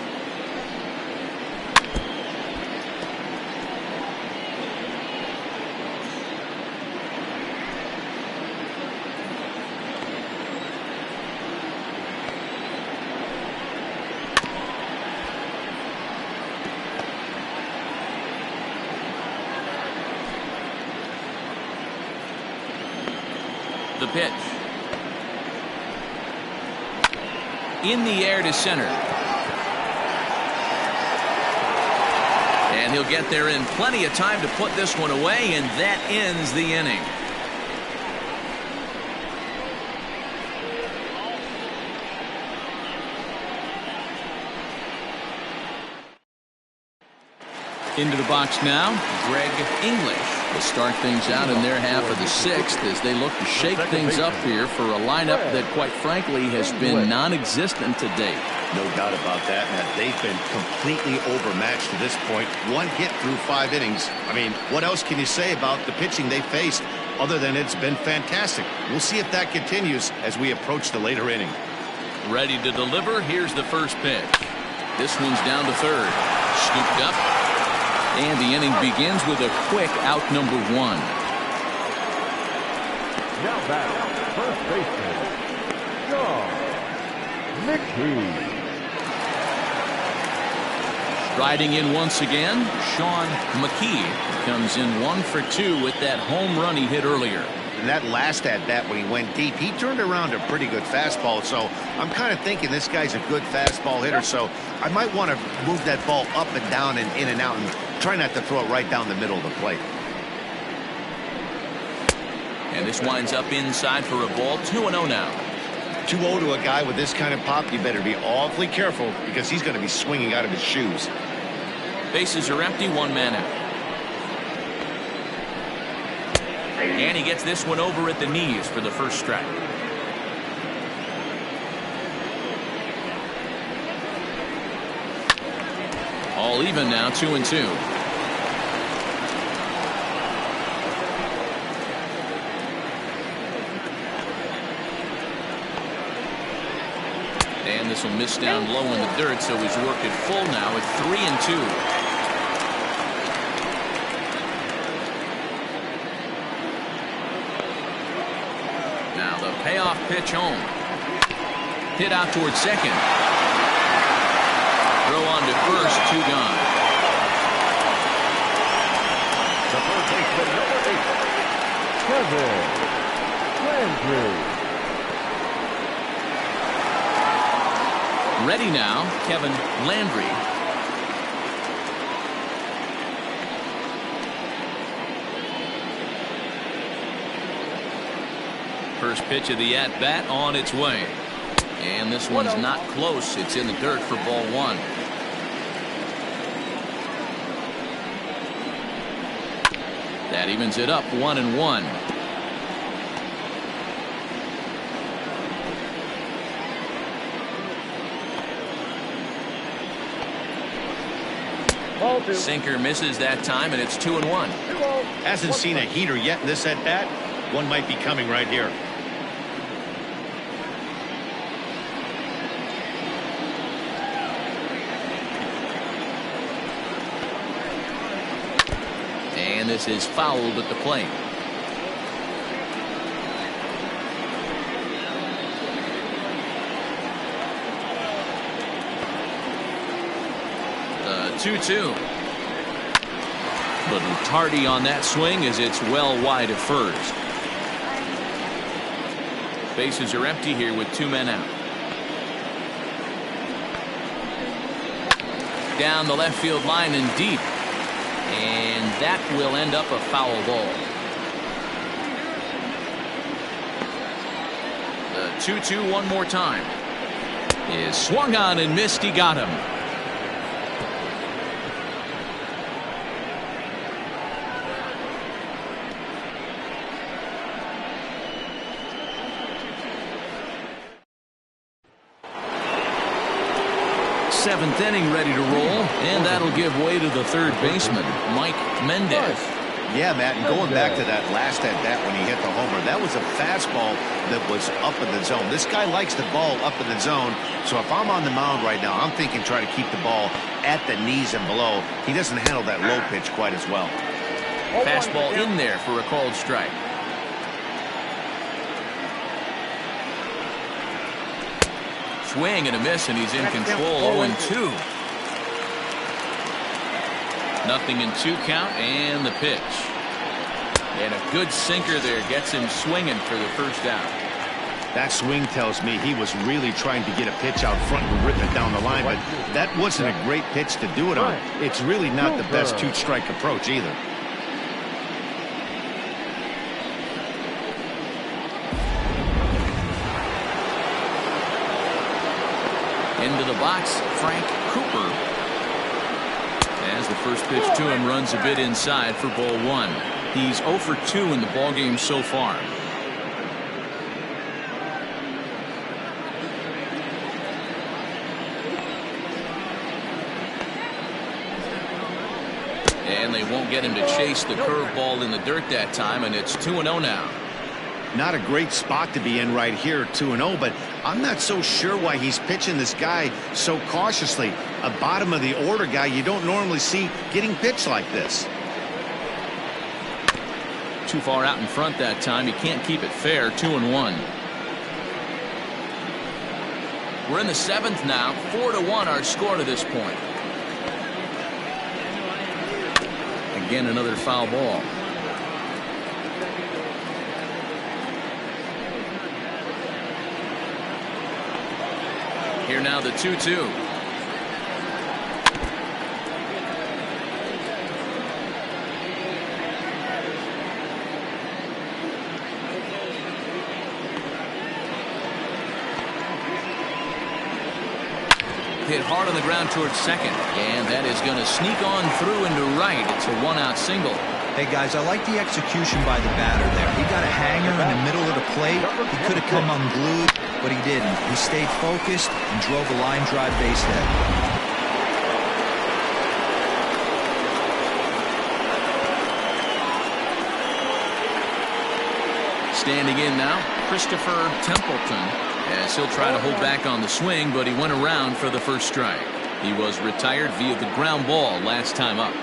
The pitch. In the air to center. And he'll get there in plenty of time to put this one away, and that ends the inning. Into the box now, Greg English will start things out in their half of the 6th as they look to shake things up here for a lineup that, quite frankly, has been non-existent to date. No doubt about that, Matt. They've been completely overmatched to this point. 1 hit through 5 innings. I mean, what else can you say about the pitching they faced other than it's been fantastic? We'll see if that continues as we approach the later inning. Ready to deliver. Here's the first pitch. This one's down to third. Scooped up. And the inning begins with a quick out number 1. Now back, first baseman, John McKee. Riding in once again, Sean McKee comes in 1 for 2 with that home run he hit earlier. And that last at bat when he went deep, he turned around a pretty good fastball. So I'm kind of thinking this guy's a good fastball hitter. So I might want to move that ball up and down and in and out and try not to throw it right down the middle of the plate. And this winds up inside for a ball. 2-0 now. 2-0 to a guy with this kind of pop, you better be awfully careful because he's going to be swinging out of his shoes. Bases are empty, 1 man out. And he gets this one over at the knees for the first strike. All even now, 2-2. And this will miss down low in the dirt, so he's worked it full now at 3-2. Payoff pitch home. Hit out towards second. Throw on to first, 2 gone. The third baseman, number 8, Kevin Landry. Ready now, Kevin Landry. First pitch of the at-bat on its way. And this one's not close. It's in the dirt for ball 1. That evens it up, 1-1. Sinker misses that time, and it's 2-1. Hasn't seen a heater yet in this at-bat. One might be coming right here. And this is fouled at the plate. The 2-2. Little tardy on that swing as it's well wide of first. Bases are empty here with 2 men out. down the left field line and deep. And that will end up a foul ball. The 2-2 one more time. Is swung on and missed. He got him. Seventh inning ready to roll, and that'll give way to the third baseman, Mike Mendez. Yeah, Matt, and going back to that last at bat when he hit the homer, that was a fastball that was up in the zone. This guy likes the ball up in the zone, so if I'm on the mound right now, I'm thinking try to keep the ball at the knees and below. He doesn't handle that low pitch quite as well. Fastball in there for a called strike. Swing and a miss, and he's in control. 0-2. Nothing in 2 count, and the pitch. And a good sinker there gets him swinging for the first out. That swing tells me he was really trying to get a pitch out front and rip it down the line, but that wasn't a great pitch to do it on. It's really not the best 2-strike approach either. Into the box, Frank Cooper. As the first pitch to him runs a bit inside for ball 1. He's 0 for 2 in the ballgame so far. And they won't get him to chase the curveball in the dirt that time, and it's 2-0 now. Not a great spot to be in right here, 2-0, but I'm not so sure why he's pitching this guy so cautiously. A bottom of the order guy you don't normally see getting pitched like this. Too far out in front that time. He can't keep it fair. 2-1. We're in the 7th now. 4-1 our score to this point. Again, another foul ball. Here now the 2-2. Hit hard on the ground towards second, and that is going to sneak on through into right. It's a 1-out single. Hey guys, I like the execution by the batter there. He got a hanger in the middle of the plate. He could have come unglued, but he didn't. He stayed focused and drove a line drive base hit. Standing in now, Christopher Templeton, as he'll try to hold back on the swing, but he went around for the first strike. He was retired via the ground ball last time up.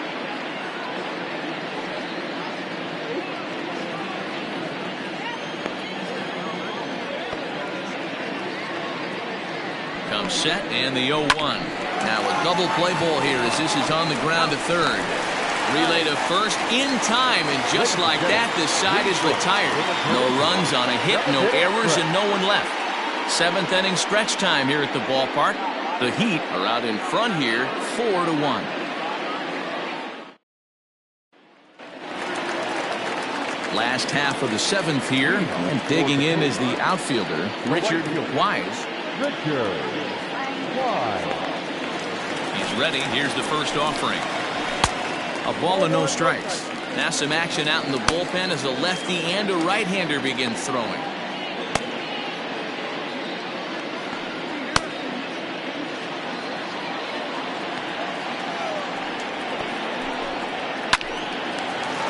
Comes set, and the 0-1. Now a double play ball here as this is on the ground to third. Relay to first in time, and just like that, this side is retired. No runs on a hit, no errors, and no one left. 7th inning stretch time here at the ballpark. The Heat are out in front here, 4-1. Last half of the 7th here, and digging in is the outfielder, Richard Wise. He's ready. Here's the first offering. A ball and no strikes. Now some action out in the bullpen as a lefty and a right-hander begin throwing.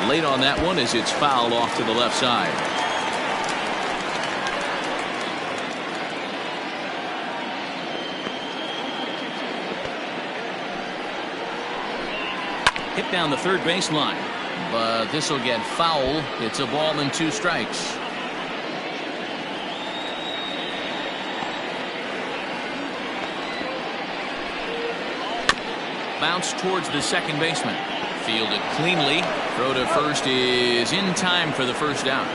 Late on that one as it's fouled off to the left side. Hit down the third baseline, but this will get foul. It's a ball and 2 strikes. Bounce towards the second baseman. Fielded cleanly. Throw to first is in time for the first out.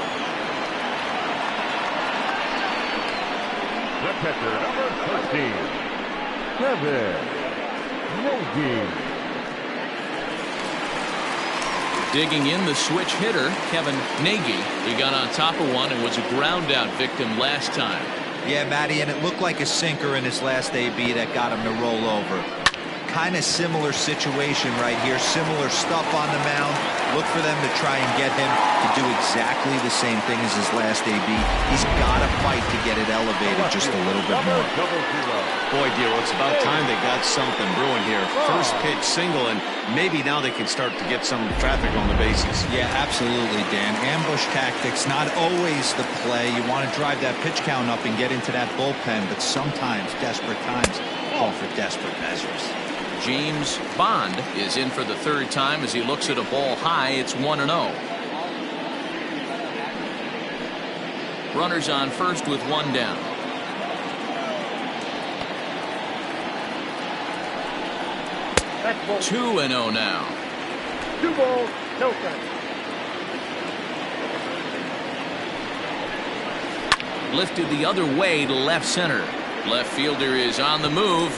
The catcher, number 13, Kevin Nagy. Digging in the switch hitter, Kevin Nagy. He got on top of one and was a ground out victim last time. Yeah, Matty, and it looked like a sinker in his last AB that got him to roll over. Kind of similar situation right here. Similar stuff on the mound. Look for them to try and get him to do exactly the same thing as his last AB. He's got to fight to get it elevated just a little bit more. Boy, Dero, it's about time they got something brewing here. First pitch single, and maybe now they can start to get some traffic on the bases. Yeah, absolutely, Dan. Ambush tactics, not always the play. You want to drive that pitch count up and get into that bullpen, but sometimes desperate times call for desperate measures. James Bond is in for the third time as he looks at a ball high. It's 1-0. Runners on first with one down. That's 2-0 now. 2 balls, no strikes. Lifted the other way to left center. Left fielder is on the move.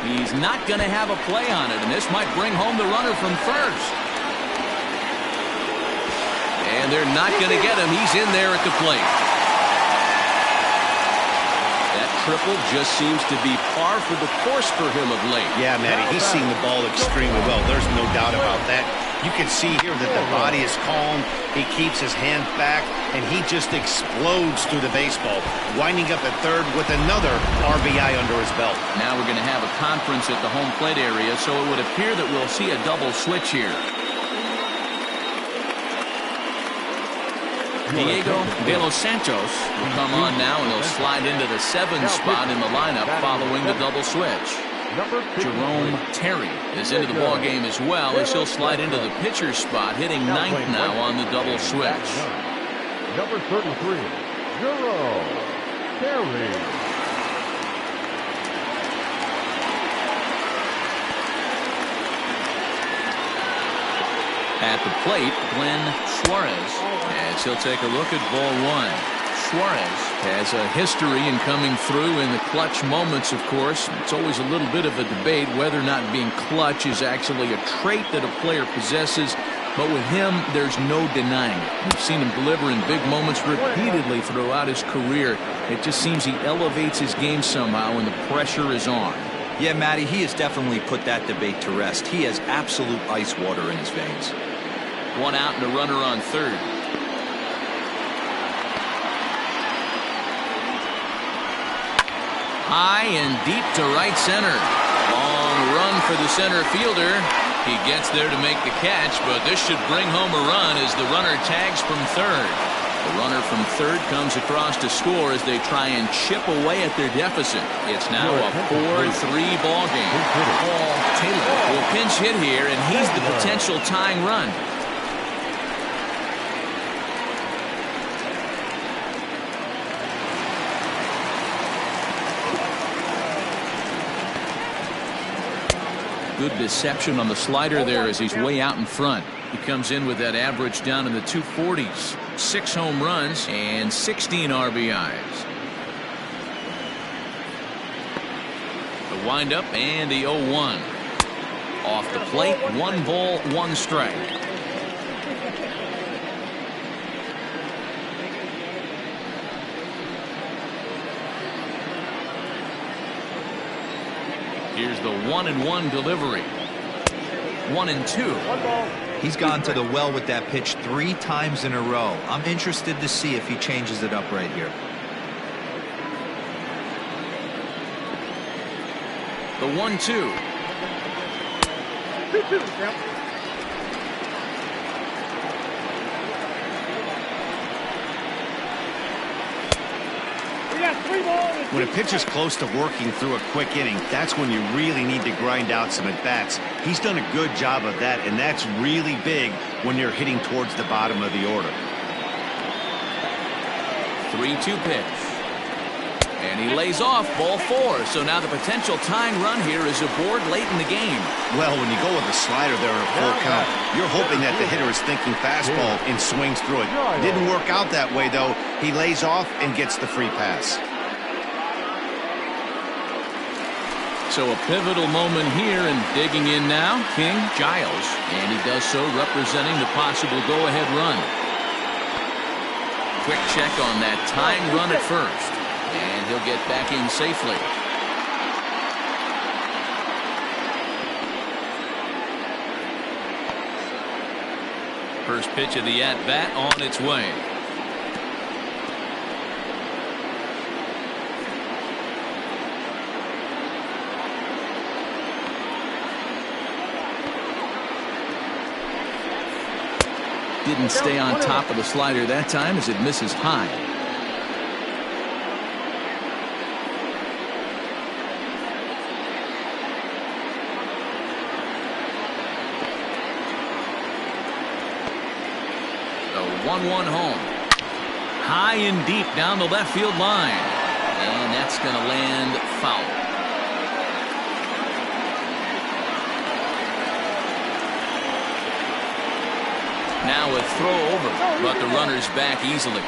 He's not going to have a play on it, and this might bring home the runner from first. And they're not going to get him. He's in there at the plate. That triple just seems to be par for the course for him of late. Yeah, Matty, he's seeing the ball extremely well. There's no doubt about that. You can see here that the body is calm. He keeps his hand back, and he just explodes through the baseball, winding up at third with another RBI under his belt. Now we're going to have a conference at the home plate area, so it would appear that we'll see a double switch here. Diego de los Santos will come on now, and he'll slide into the 7 spot in the lineup following the double switch. Jerome Terry is into the ball game as well, as he'll slide into the pitcher spot, hitting 9th now on the double switch. Number 33, Jerome Terry. At the plate, Glenn Suarez, as he'll take a look at ball 1. Suarez has a history in coming through in the clutch moments, of course. It's always a little bit of a debate whether or not being clutch is actually a trait that a player possesses. But with him, there's no denying it. We've seen him deliver in big moments repeatedly throughout his career. It just seems he elevates his game somehow when the pressure is on. Yeah, Matty, he has definitely put that debate to rest. He has absolute ice water in his veins. 1 out and a runner on third. High and deep to right center. Long run for the center fielder. He gets there to make the catch, but this should bring home a run as the runner tags from third. The runner from third comes across to score as they try and chip away at their deficit. It's now a 4-3 ball game. Paul Taylor will pinch hit here, and he's the potential tying run. Good deception on the slider there as he's way out in front. He comes in with that average down in the 240s. 6 home runs and 16 RBIs. The windup and the 0-1. Off the plate, 1 ball, 1 strike. Here's the 1-1 delivery. 1-2. He's gone to the well with that pitch 3 times in a row. I'm interested to see if he changes it up right here. The 1-2. 2-2, Jeff. We got 3 balls. When a pitcher's close to working through a quick inning, that's when you really need to grind out some at-bats. He's done a good job of that, and that's really big when you're hitting towards the bottom of the order. 3-2 pitch. And he lays off ball 4. So now the potential tying run here is aboard late in the game. Well, when you go with a slider there in a full count, you're hoping that the hitter is thinking fastball and swings through it. Didn't work out that way, though. He lays off and gets the free pass. So a pivotal moment here, and digging in now, King Giles. And he does so representing the possible go-ahead run. Quick check on that time run at first. And he'll get back in safely. First pitch of the at-bat on its way. Didn't stay on top of the slider that time as it misses high. The 1-1 home. High and deep down the left field line. And that's going to land foul. Now a throw over, but the runner's back easily.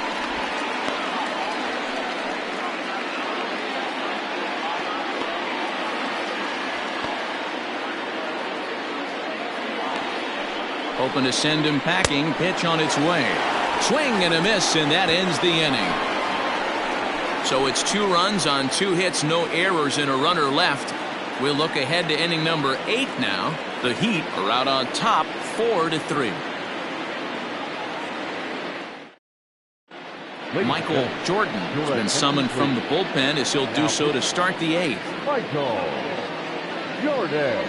Hoping to send him packing. Pitch on its way. Swing and a miss, and that ends the inning. So it's 2 runs on 2 hits, no errors, and a runner left. We'll look ahead to inning number 8 now. The Heat are out on top 4-3. Michael Jordan has been summoned from the bullpen as he'll do so to start the 8th. Michael Jordan.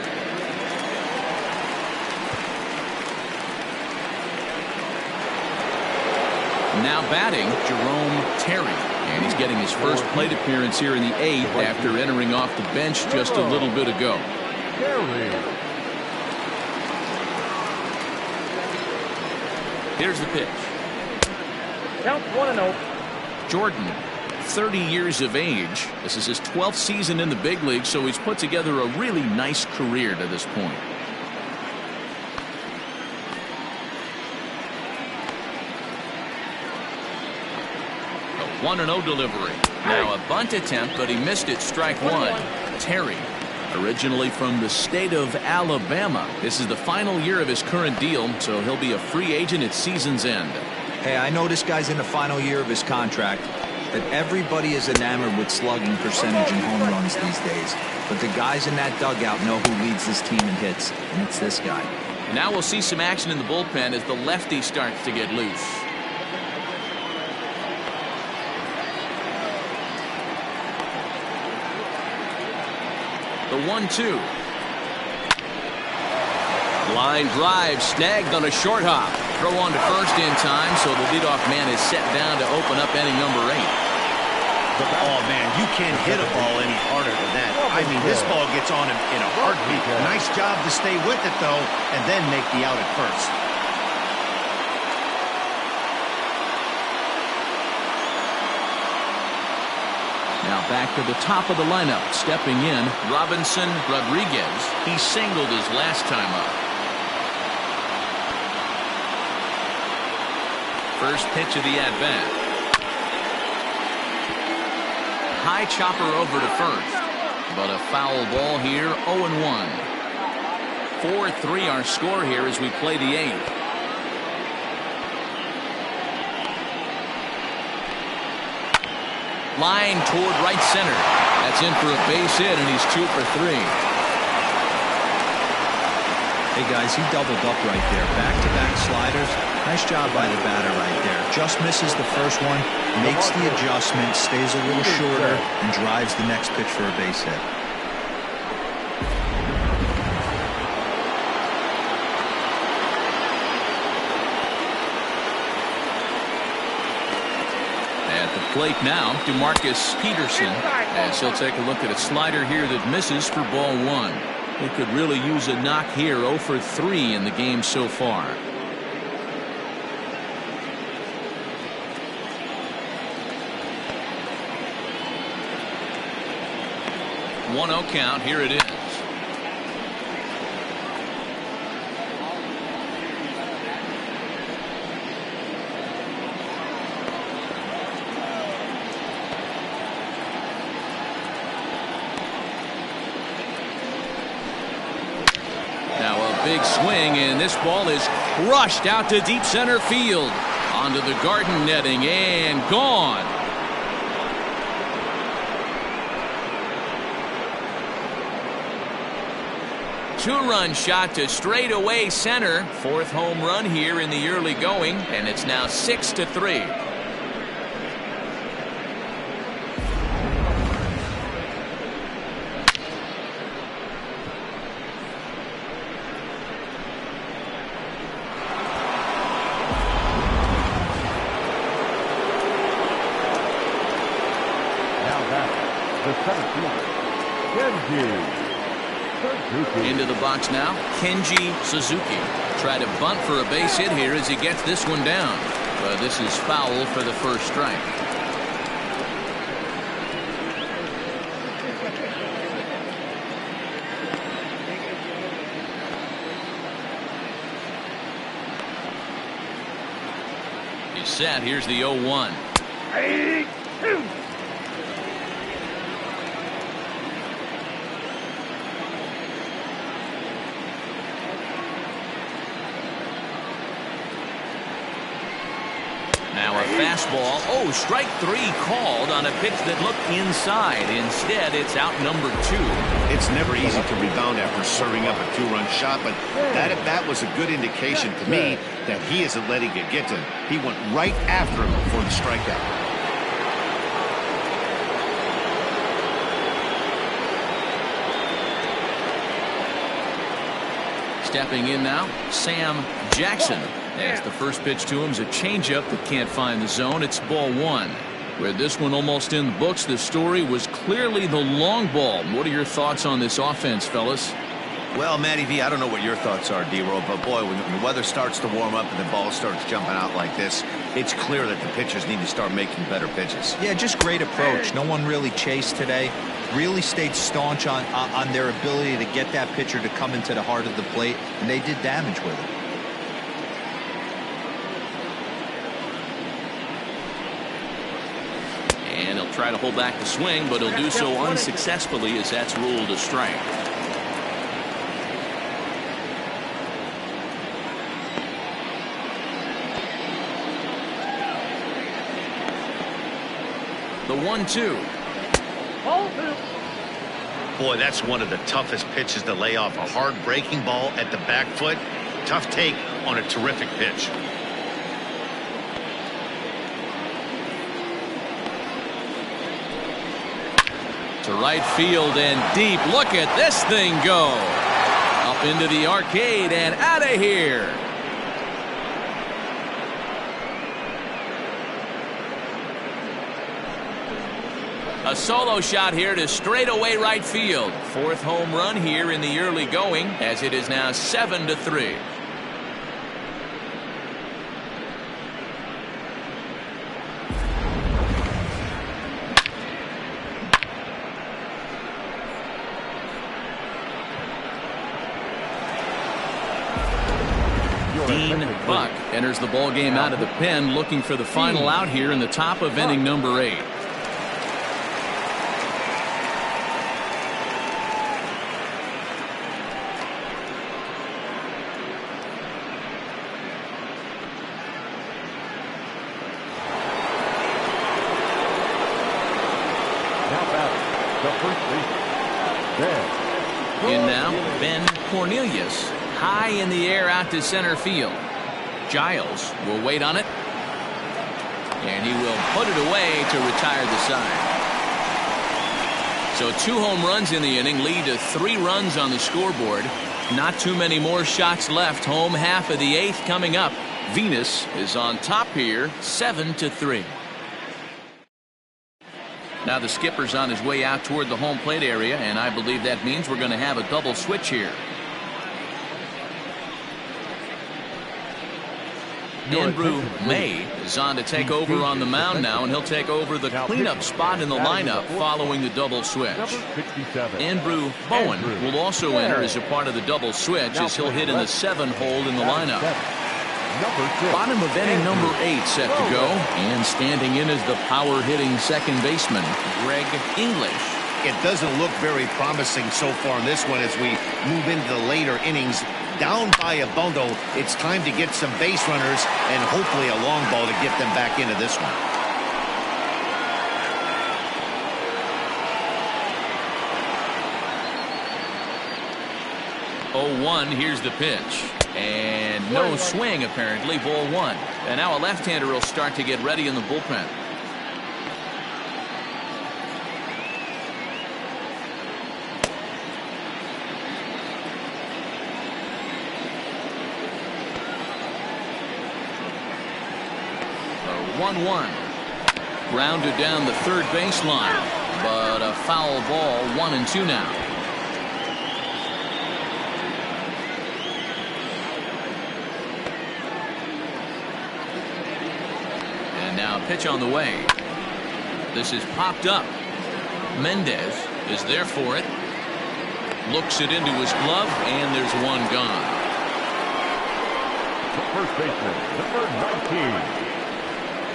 Now batting, Jerome Terry. And he's getting his first plate appearance here in the 8th after entering off the bench just a little bit ago. Terry. Here's the pitch. Count 1-0. Jordan, 30 years of age. This is his 12th season in the big league, so he's put together a really nice career to this point. A 1-0 delivery. Now a bunt attempt, but he missed it. Strike 1. Terry, originally from the state of Alabama. This is the final year of his current deal, so he'll be a free agent at season's end. Hey, I know this guy's in the final year of his contract, but everybody is enamored with slugging percentage and home runs these days. But the guys in that dugout know who leads this team in hits, and it's this guy. Now we'll see some action in the bullpen as the lefty starts to get loose. The 1-2. Line drive snagged on a short hop. Throw on to first in time, so the leadoff man is set down to open up inning number 8. Oh, man, you can't hit a ball any harder than that. I mean, this ball gets on him in a heartbeat. Nice job to stay with it, though, and then make the out at first. Now back to the top of the lineup. Stepping in, Robinson Rodriguez. He singled his last time up. First pitch of the at-bat. High chopper over to first. But a foul ball here, 0-1. 4-3 our score here as we play the 8th. Line toward right center. That's in for a base hit, and he's 2 for 3. Hey, guys, he doubled up right there. Back-to-back sliders. Nice job by the batter right there. Just misses the first one, makes the adjustment, stays a little shorter, and drives the next pitch for a base hit. At the plate now, DeMarcus Peterson, as he'll take a look at a slider here that misses for ball 1. He could really use a knock here. 0 for 3 in the game so far. 1-0 count. Here it is. big swing, and this ball is crushed out to deep center field. Onto the garden netting and gone. Two-run shot to straightaway center. Fourth home run here in the early going, and it's now 6-3. Into the box now, Kenji Suzuki. Try to bunt for a base hit here as he gets this one down. But this is foul for the first strike. He's set. Here's the 0-1. Now a fastball. Oh, strike three called on a pitch that looked inside. Instead, it's out number 2. It's never easy to rebound after serving up a two-run shot, but that at bat was a good indication to me that he isn't letting it get to him. He went right after him for the strikeout. Stepping in now, Sam Jackson. As the first pitch to him is a changeup that can't find the zone. It's ball 1. With this one almost in the books, the story was clearly the long ball. What are your thoughts on this offense, fellas? Well, Matty V, I don't know what your thoughts are, D-Roll, but boy, when the weather starts to warm up and the ball starts jumping out like this, it's clear that the pitchers need to start making better pitches. Yeah, just great approach. No one really chased today. Really stayed staunch on their ability to get that pitcher to come into the heart of the plate, and they did damage with it. And he'll try to hold back the swing, but he'll do so unsuccessfully as that's ruled a strike. The 1-2. Boy, that's one of the toughest pitches to lay off. A hard breaking ball at the back foot. Tough take on a terrific pitch. To right field and deep. Look at this thing go. Up into the arcade and out of here. A solo shot here to straightaway right field. Fourth home run here in the early going, as it is now 7-3. Dean Buck enters the ball game out of the pen, looking for the final out here in the top of inning number 8. In now, Ben Cornelius. High in the air out to center field. Giles will wait on it. And he will put it away to retire the side. So 2 home runs in the inning lead to 3 runs on the scoreboard. Not too many more shots left. Home half of the 8th coming up. Venus is on top here, 7-3. Now the skipper's on his way out toward the home plate area, and I believe that means we're going to have a double switch here. Andrew May is on to take over on the mound now, and he'll take over the cleanup spot in the lineup following the double switch. Andrew Bowen will also enter as a part of the double switch, as he'll hit in the 7 hole in the lineup. Bottom of inning number 8 set to go, and standing in is the power-hitting second baseman, Greg English. It doesn't look very promising so far in this one as we move into the later innings. down by a bundle. It's time to get some base runners and hopefully a long ball to get them back into this one. 0-1, here's the pitch. And no swing, apparently, ball one. And now a left-hander will start to get ready in the bullpen. The 1-1. Grounded down the third baseline. But a foul ball, 1-2 now. Now pitch on the way. This is popped up. Mendez is there for it. Looks it into his glove, and there's one gone. First baseman, number 19,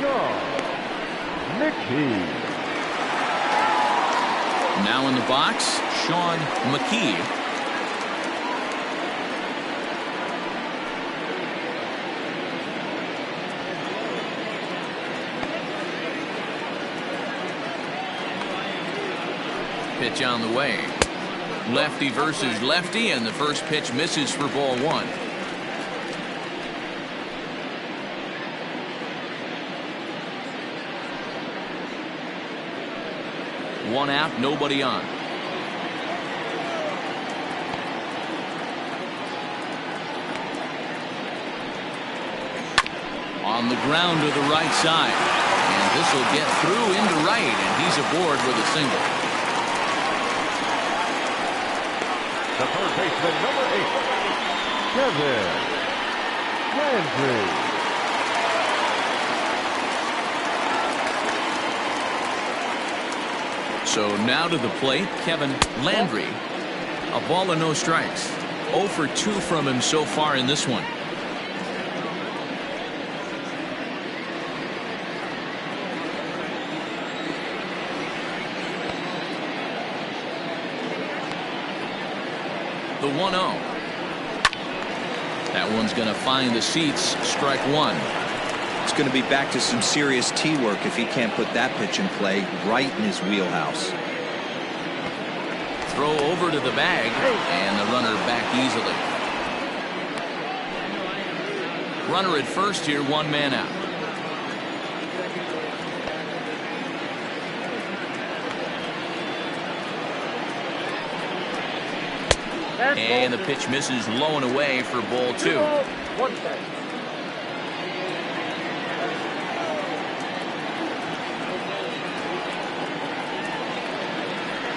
John McKee. Now in the box, Sean McKee. Pitch on the way. Lefty versus lefty, and the first pitch misses for ball one. One out, nobody on. On the ground to the right side. And this will get through into right, and he's aboard with a single. The third baseman, number 8, Kevin Landry. So now to the plate, Kevin Landry. A ball and no strikes. 0 for 2 from him so far in this one. The 1-0. That one's going to find the seats. Strike one. It's going to be back to some serious tee work if he can't put that pitch in play right in his wheelhouse. Throw over to the bag, and the runner back easily. Runner at first here, one man out. And the pitch misses low and away for ball two.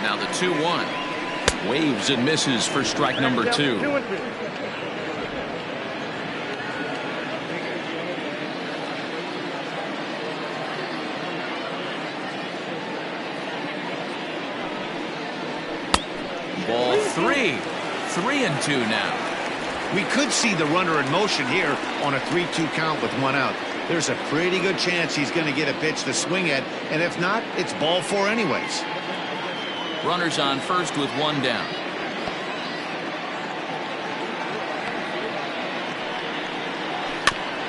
Now the 2-1. Waves and misses for strike number 2. Ball 3. 3-2 now. We could see the runner in motion here on a 3-2 count with one out. There's a pretty good chance he's going to get a pitch to swing at, and if not, it's ball 4 anyways. Runners on first with one down.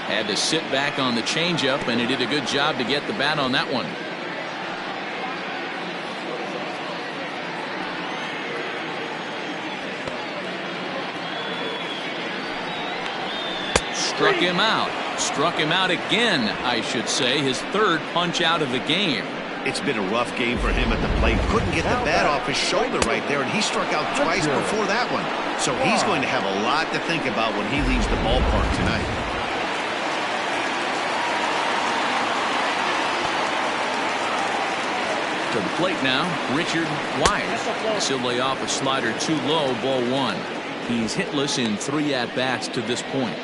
Had to sit back on the changeup, and he did a good job to get the bat on that one. Struck him out. Struck him out again, I should say. His third punch out of the game. It's been a rough game for him at the plate. Couldn't get the bat off his shoulder right there, and he struck out twice before that one. So he's going to have a lot to think about when he leaves the ballpark tonight. To the plate now, Richard Wise. He'll lay off a slider too low, ball 1. He's hitless in 3 at-bats to this point.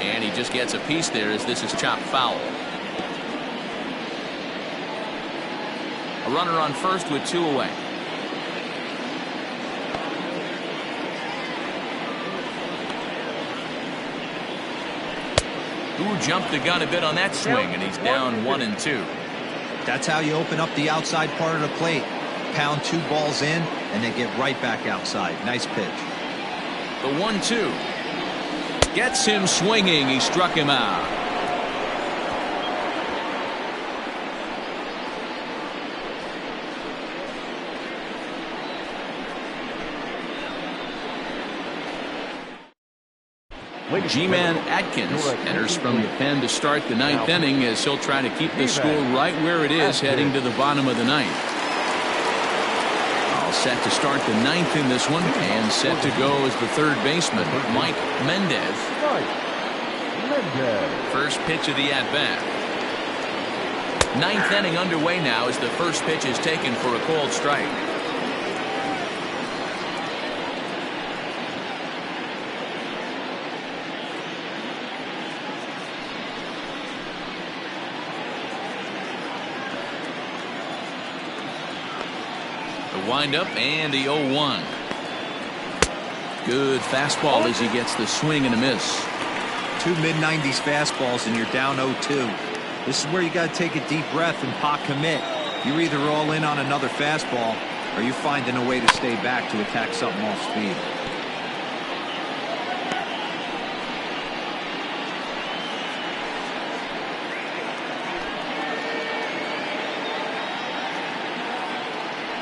And he just gets a piece there as this is chopped foul. A runner on first with 2 away. Who jumped the gun a bit on that swing, and he's down 1-2. That's how you open up the outside part of the plate. Pound 2 balls in, and then get right back outside. Nice pitch. The 1-2. Gets him swinging. He struck him out. G-Man Atkins enters from the pen to start the 9th inning as he'll try to keep the score right where it is heading to the bottom of the 9th. All set to start the 9th in this one, and set to go as the third baseman, Mike Mendez. First pitch of the at-bat. 9th inning underway now as the first pitch is taken for a called strike. Wind up and the 0-1. Good fastball as he gets the swing and a miss. 2 mid-90s fastballs and you're down 0-2. This is where you got to take a deep breath and pot commit. You're either all in on another fastball or you're finding a way to stay back to attack something off speed.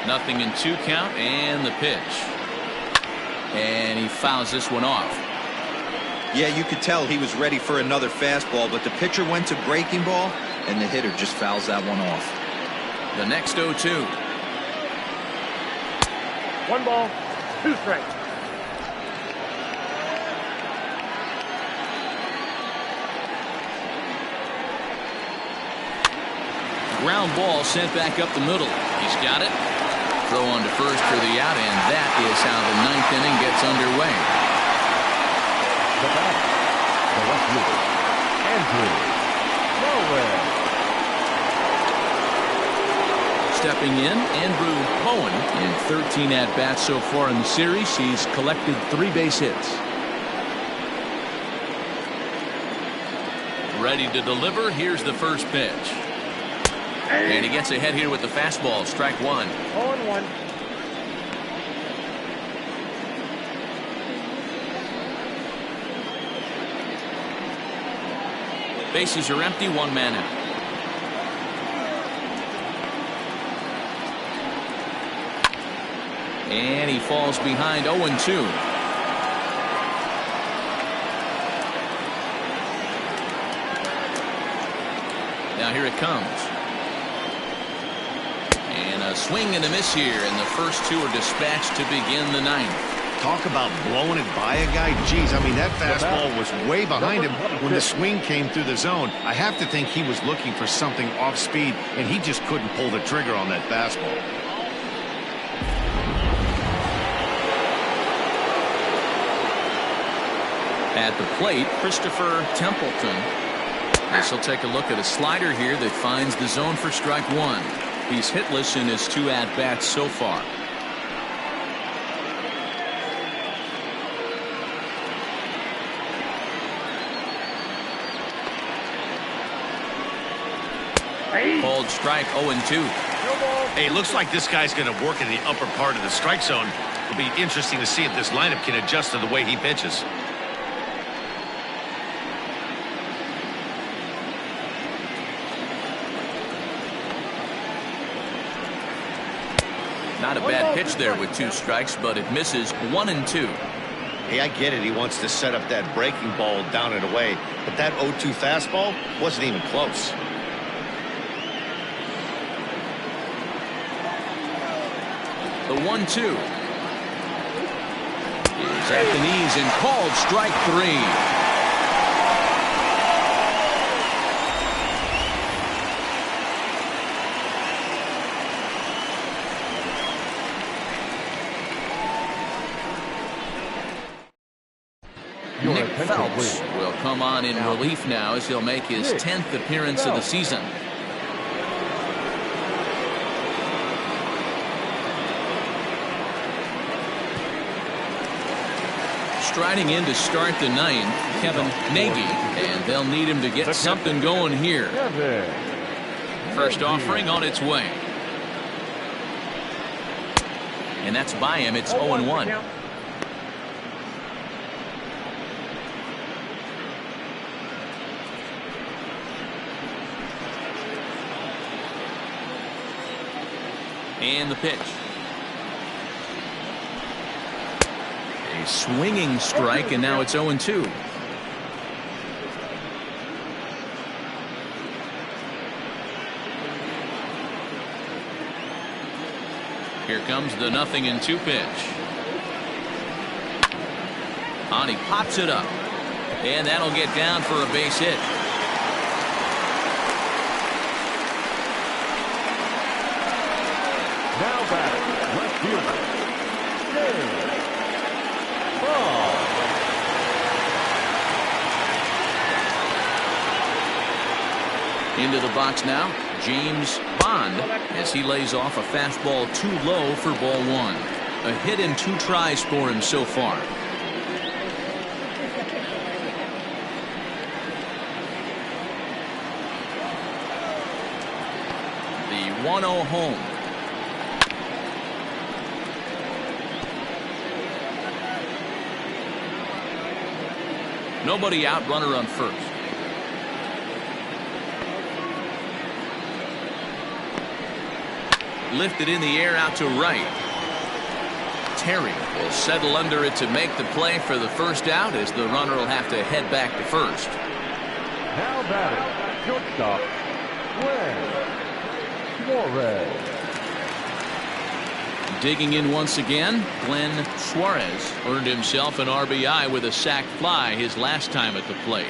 Nothing in 2 count, and the pitch. And he fouls this one off. Yeah, you could tell he was ready for another fastball, but the pitcher went to breaking ball, and the hitter just fouls that one off. The next 0-2. 1 ball, 2 strikes. Ground ball sent back up the middle. He's got it. Throw on to first for the out, and that is how the 9th inning gets underway. The batter, the left fielder, Andrew Bowen. Stepping in, Andrew Bowen. In 13 at-bats so far in the series, he's collected 3 base hits. Ready to deliver. Here's the first pitch. And he gets ahead here with the fastball. Strike 1. 0-1. Bases are empty. 1 man out. And he falls behind 0-2. Now here it comes. And a swing and a miss here, and the first 2 are dispatched to begin the 9th. Talk about blowing it by a guy. Geez, I mean, that fastball was way behind him when the swing came through the zone. I have to think he was looking for something off speed, and he just couldn't pull the trigger on that fastball. At the plate, Christopher Templeton. This will take a look at a slider here that finds the zone for strike 1. He's hitless in his 2 at-bats so far. Called strike 0-2. Hey, looks like this guy's going to work in the upper part of the strike zone. It'll be interesting to see if this lineup can adjust to the way he pitches. Not a bad pitch there with 2 strikes, but it misses 1-2. Hey, I get it. He wants to set up that breaking ball down and away, but that 0-2 fastball wasn't even close. The 1-2 is at the knees and called strike 3. Nick Phelps will come on in relief now as he'll make his 10th appearance of the season. striding in to start the ninth, Kevin Nagy, and they'll need him to get something going here. First offering on its way. And that's by him. It's 0-1. And the pitch. A swinging strike, and now it's 0-2. Here comes the 0-2 pitch. On, he pops it up. And that'll get down for a base hit. Now batting, left fielder. Ball. Into the box now, James Bond, as he lays off a fastball too low for ball one. A hit in 2 tries for him so far. The 1-0 home. Nobody out, runner on first. Lifted in the air out to right. Terry will settle under it to make the play for the first out, as the runner will have to head back to first. Now batting, shortstop, Suarez. Digging in once again, Glenn Suarez earned himself an RBI with a sac fly his last time at the plate.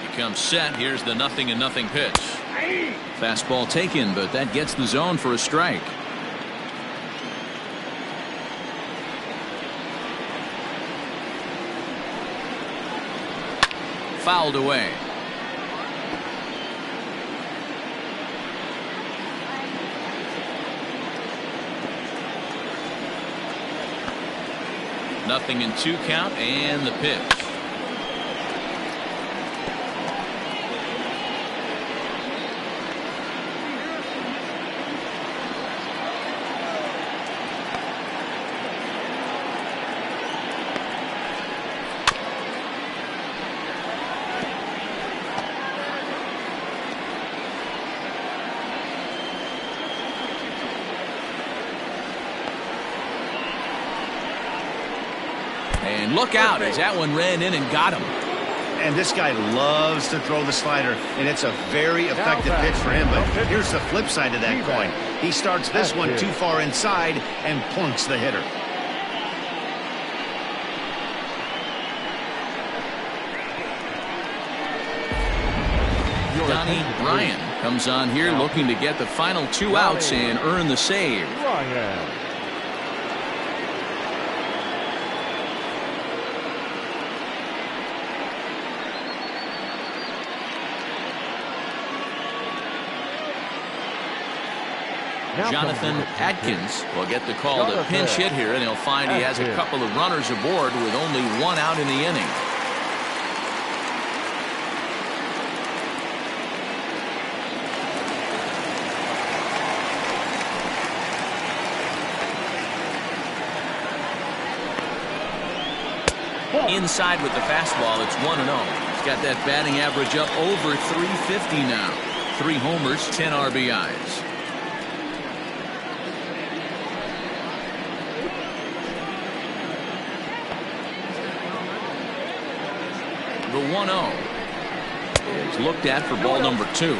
He comes set. Here's the 0-0 pitch. Fastball taken, but that gets the zone for a strike. Fouled away. Nothing in 2 count, and the pitch. And look out, as that one ran in and got him. And this guy loves to throw the slider, and it's a very effective pitch for him. But here's the flip side of that coin. He starts this one too far inside and plunks the hitter. Donnie Ryan comes on here looking to get the final 2 outs and earn the save. Ryan. Jonathan Atkins will get the call to pinch hit here, and he'll find he has a couple of runners aboard with only 1 out in the inning. Inside with the fastball, it's 1-0. He's got that batting average up over 350 now. 3 homers, 10 RBIs. The 1-0 is looked at for ball number 2.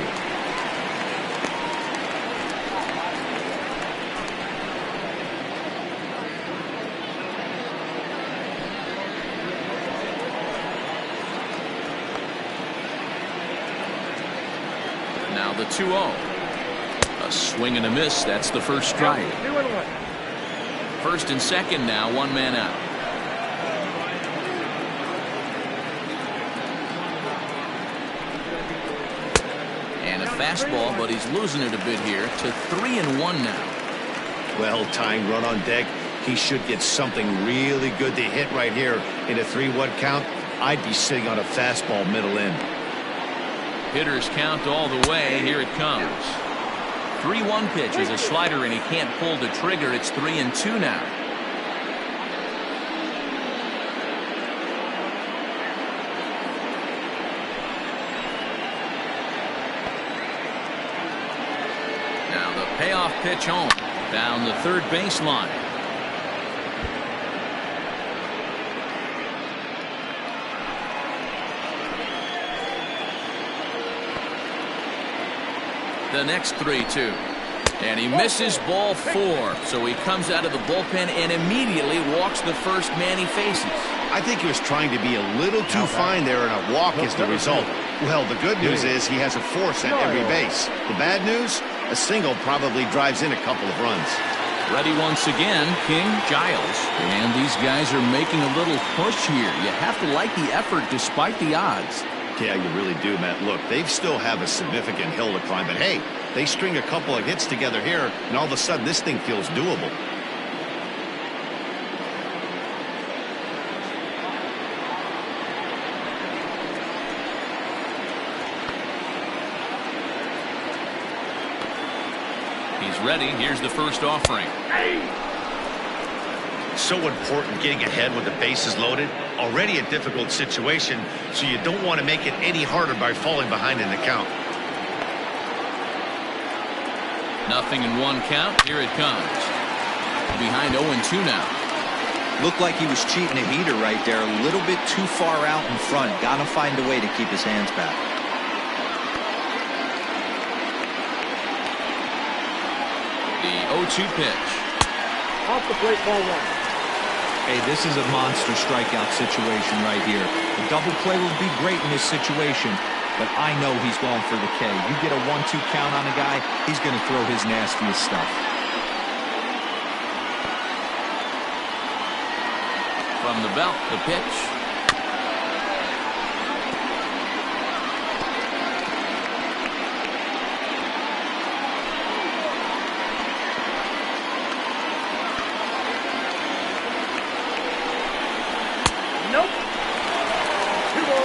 Now the 2-0. A swing and a miss. That's the first strike. 2-1. First and second now, 1 man out. And a fastball, but he's losing it a bit here to 3-1 now. Well, tying run on deck. He should get something really good to hit right here in a 3-1 count. I'd be sitting on a fastball middle in. Hitters count all the way. Here it comes. 3-1 pitch is a slider, and he can't pull the trigger. It's 3-2 now. Now the payoff pitch home down the third baseline. The next 3-2. And he misses ball 4. So he comes out of the bullpen and immediately walks the first man he faces. I think he was trying to be a little too fine there, and a walk is the result. Well, the good news is he has a force at every base. The bad news? A single probably drives in a couple of runs. Ready once again, King, Giles. And these guys are making a little push here. You have to like the effort despite the odds. Yeah, you really do, Matt. Look, they still have a significant hill to climb, but hey, they string a couple of hits together here, and all of a sudden this thing feels doable. He's ready. Here's the first offering. So important getting ahead with the bases loaded. Already a difficult situation, so you don't want to make it any harder by falling behind in the count. Nothing in 1 count. Here it comes. Behind 0-2 now. Looked like he was cheating a heater right there. A little bit too far out in front. Got to find a way to keep his hands back. The 0-2 pitch. Off the plate, ball 1. Hey, this is a monster strikeout situation right here. A double play would be great in this situation, but I know he's going for the K. You get a 1-2 count on a guy, he's going to throw his nastiest stuff. From the belt, the pitch.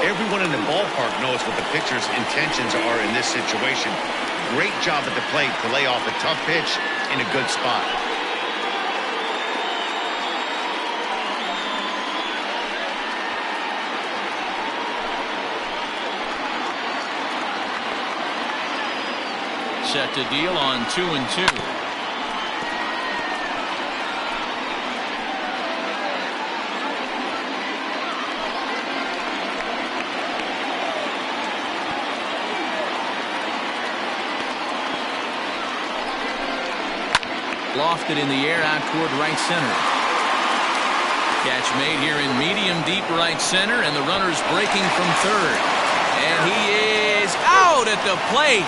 Everyone in the ballpark knows what the pitcher's intentions are in this situation. Great job at the plate to lay off a tough pitch in a good spot. Set to deal on 2-2. Lofted in the air out toward right center. Catch made here in medium deep right center, and the runner's breaking from third. And he is out at the plate,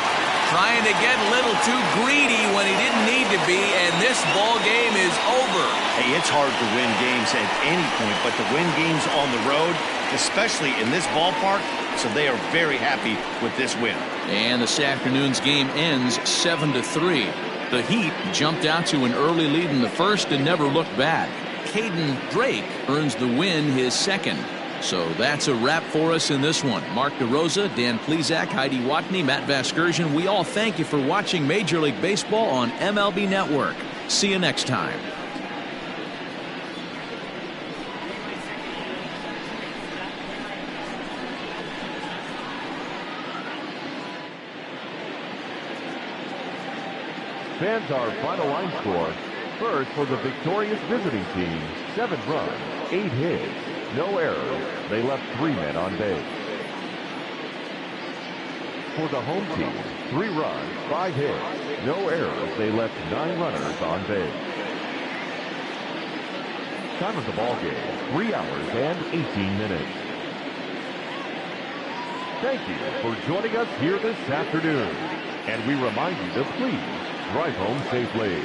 trying to get a little too greedy when he didn't need to be, and this ball game is over. Hey, it's hard to win games at any point, but to win games on the road, especially in this ballpark, so they are very happy with this win. And this afternoon's game ends 7-3. The Heat jumped out to an early lead in the first and never looked back. Caden Drake earns the win, his second. So that's a wrap for us in this one. Mark DeRosa, Dan Plesac, Heidi Watney, Matt Vasgersian, we all thank you for watching Major League Baseball on MLB Network. See you next time. Fans, our final line score. First, for the victorious visiting team, 7 runs, 8 hits, no errors. They left 3 men on base. For the home team, 3 runs, 5 hits, no errors. They left 9 runners on base. Time of the ball game, 3 hours and 18 minutes. Thank you for joining us here this afternoon. And we remind you to please drive home safely.